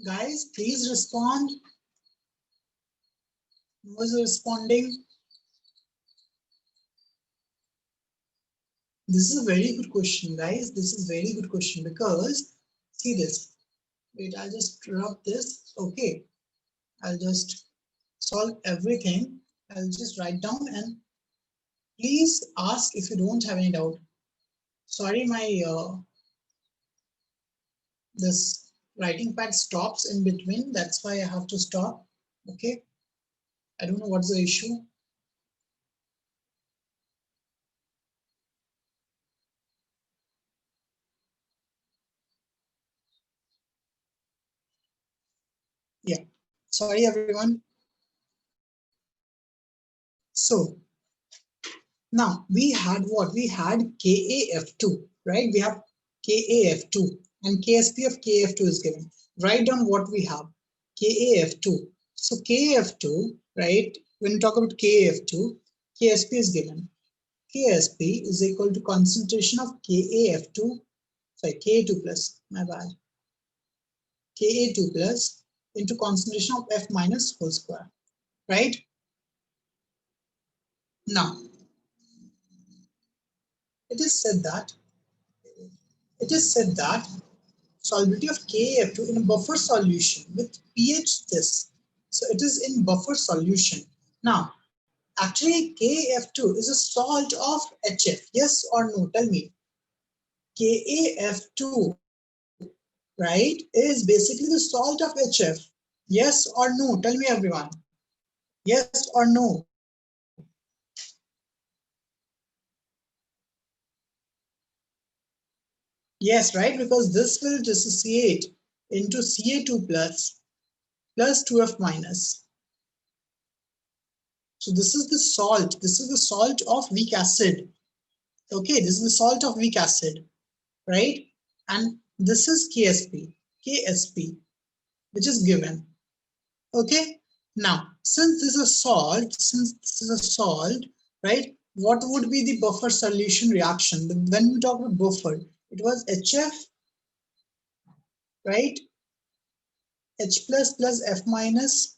Guys, please respond. Who is responding? This is a very good question, guys. This is a very good question because see this. Wait, I'll just rub this. Okay, I'll just solve everything. I'll just write down and please ask if you don't have any doubt. Sorry, my this writing pad stops in between. That's why I have to stop. Okay, I don't know what's the issue. Yeah, sorry everyone. So now we had what? We had KAF2, right? We have KAF2 and KSP of KF2 is given. Write down what we have. KAF2. So KF2, right? When you talk about KAF2, KSP is given. KSP is equal to concentration of KAF2, sorry, Ka2 plus, my bad. Ka2 plus into concentration of F minus whole square, right? Now, it is said that solubility of KF2 in a buffer solution with pH this. So it is in buffer solution. Now, actually KF2 is a salt of HF. Yes or no? Tell me. KAF2, right, is basically the salt of HF. Yes or no? Tell me everyone. Yes or no? Yes, right? Because this will dissociate into Ca2 plus 2F minus. So this is the salt. This is the salt of weak acid. Okay, this is the salt of weak acid, right? And this is KSP, which is given. Okay. Now, since this is a salt, right? What would be the buffer solution reaction? When we talk about buffer, it was HF, right? H plus F minus.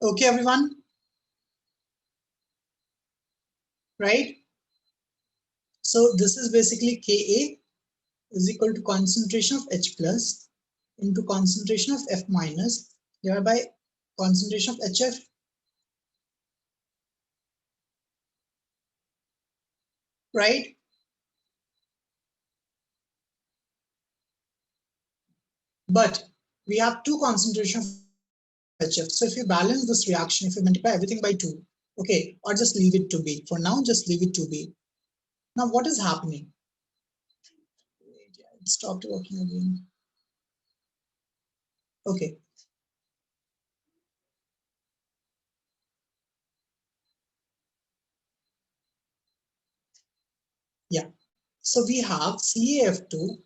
Okay, everyone, right? So this is basically Ka is equal to concentration of H plus into concentration of F minus divided by concentration of HF, right? But we have two concentration of HF. So if you balance this reaction, if you multiply everything by 2, okay, or just leave it to be. For now, just leave it to be. Now, what is happening? It stopped working again. Okay. Yeah. So we have CaF2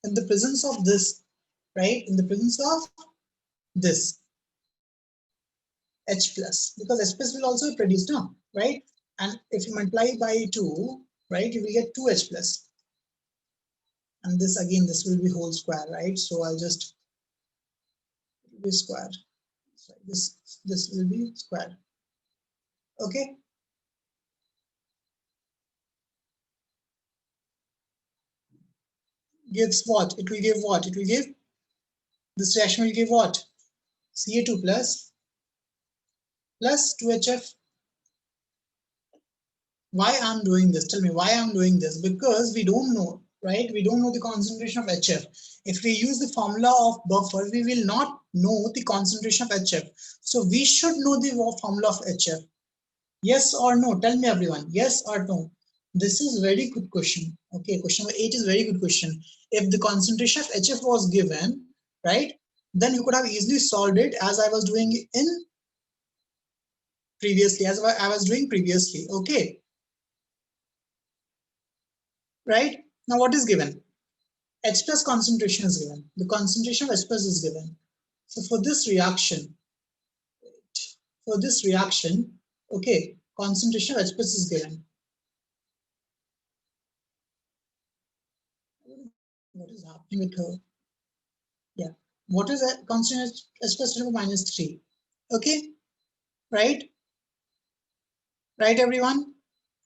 in the presence of this, right? In the presence of this H plus, because H plus will also be produced now, right? And if you multiply by 2, right, you will get 2H plus. And this again, this will be whole square, right? So I'll just be square. So this will be square. Okay. Gives what? It will give what? It will give this reaction will give what? Ca2 plus 2HF. Why I'm doing this? Tell me why I'm doing this? Because we don't know, right? We don't know the concentration of HF. If we use the formula of buffer, we will not know the concentration of HF. So we should know the formula of HF. Yes or no? Tell me everyone. Yes or no? This is very good question. Okay, question number 8 is very good question. If the concentration of HF was given, right, then you could have easily solved it as I was doing in previously, as I was doing previously. Okay, right? Now what is given? H plus concentration is given. The concentration of H plus is given. So for this reaction, okay, concentration of H plus is given. What is happening with her? Yeah. What is a concentration H plus minus 3? Okay, right? Right, everyone?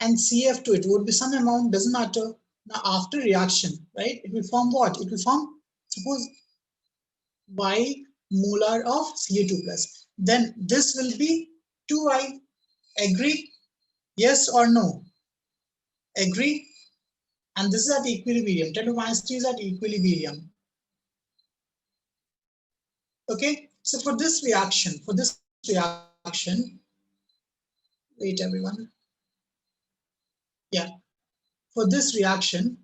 And CF2, it would be some amount, doesn't matter. Now, after reaction, right, it will form what? It will form, suppose, Y molar of Ca2 plus. Then this will be 2Y. Agree? Yes or no? Agree? And this is at equilibrium. 10 to minus 3 is at equilibrium. Okay? So for this reaction, wait, everyone. Yeah. For this reaction,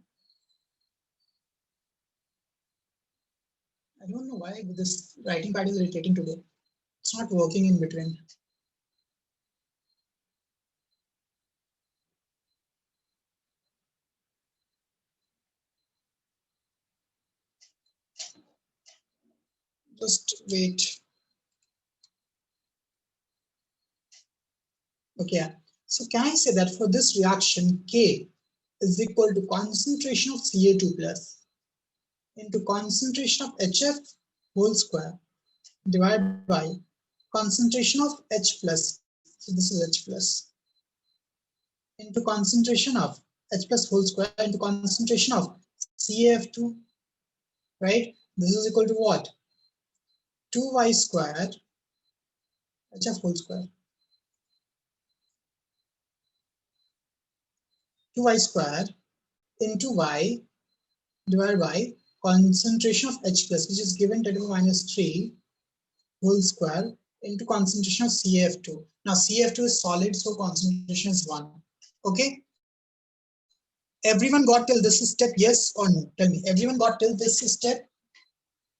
I don't know why this writing pad is irritating today. It's not working in between. Just wait. Okay. So can I say that for this reaction, K is equal to concentration of Ca2 plus into concentration of HF whole square divided by concentration of H plus. So this is H plus into concentration of H plus whole square into concentration of CaF2, right? This is equal to what? 2y squared HF whole square. 2y squared into y divided by concentration of H plus, which is given 10 to the minus 3 whole square into concentration of CaF2. Now CaF2 is solid, so concentration is 1. Okay. Everyone got till this step, yes or no? Tell me. Everyone got till this step,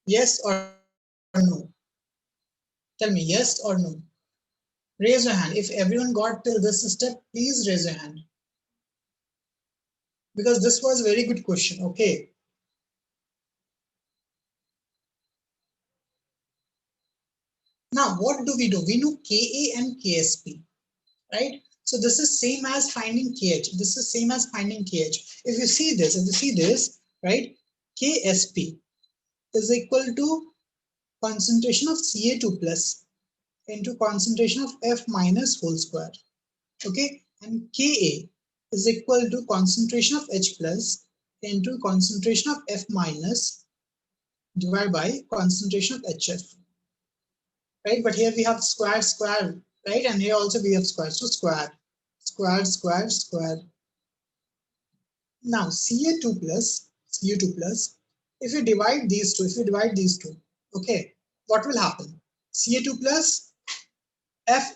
yes or no? Tell me, yes or no? Raise your hand. If everyone got till this step, please raise your hand. Because this was a very good question. Okay. Now, what do? We know Ka and Ksp, right? So this is same as finding Kh. This is same as finding Kh. If you see this, right? Ksp is equal to concentration of Ca2 plus into concentration of F minus whole square. Okay, and Ka is equal to concentration of H plus into concentration of F minus divided by concentration of HF. Right, but here we have square, right? And here also we have square. So square. Now Cu2 plus, if you divide these two, okay, what will happen? Ca2 plus F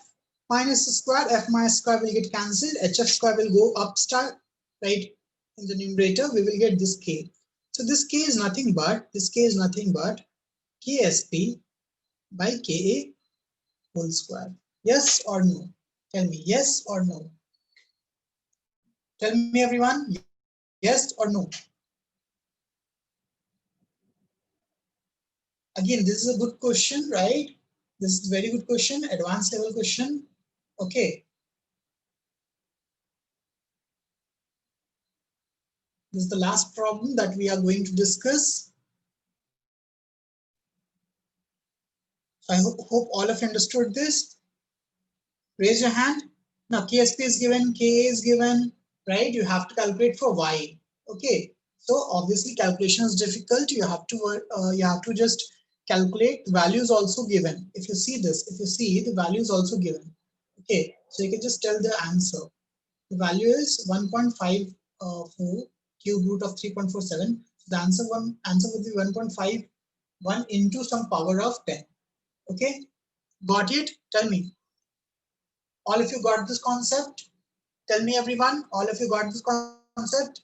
minus square, F minus square will get cancelled, HF square will go up star, right? In the numerator, we will get this K. So this K is nothing but Ksp by Ka whole square. Yes or no? Tell me, yes or no? Tell me, everyone, yes or no? Again, this is a good question, right? This is a very good question, advanced level question. Okay. This is the last problem that we are going to discuss. So I hope all of you understood this. Raise your hand. Now KSP is given, Ka is given, right? You have to calculate for Y. Okay. So obviously calculation is difficult. You have to just calculate. Value is also given. If you see this, the value is also given. Okay. So you can just tell the answer. The value is 1.54 cube root of 3.47. The answer would be 1.51 into some power of 10. Okay. Got it? Tell me. All of you got this concept? Tell me everyone, all of you got this concept?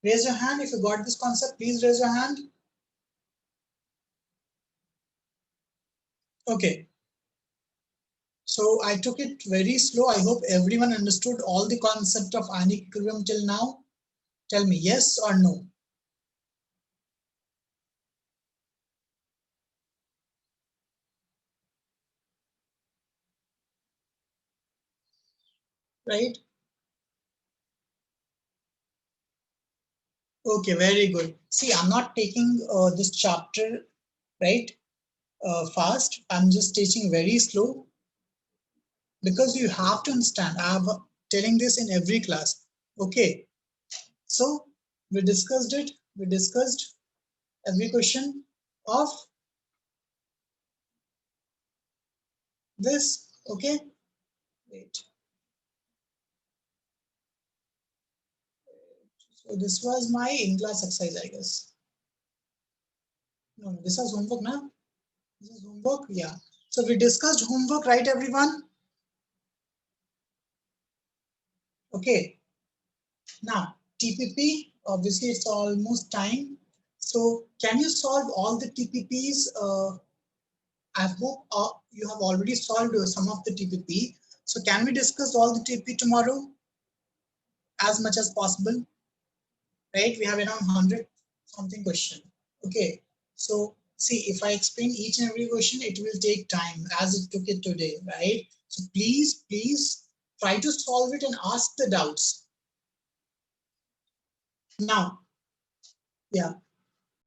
Raise your hand if you got this concept, please raise your hand. Okay. So I took it very slow. I hope everyone understood all the concept of ionic equilibrium till now. Tell me yes or no. Right? Okay, very good. See, I'm not taking this chapter, right, fast. I'm just teaching very slow because you have to understand. I'm telling this in every class. Okay. So we discussed it. We discussed every question of this. Okay. Wait. So this was my in-class exercise, I guess. No, this was homework now. This is homework. Yeah. So we discussed homework, right, everyone? Okay. Now, TPP, obviously it's almost time. So can you solve all the TPPs? I hope you have already solved some of the TPP. So can we discuss all the TPP tomorrow as much as possible? Right? We have around 100 something question. Okay. So see, if I explain each and every question, it will take time as it took it today, right? So please try to solve it and ask the doubts. Now, yeah.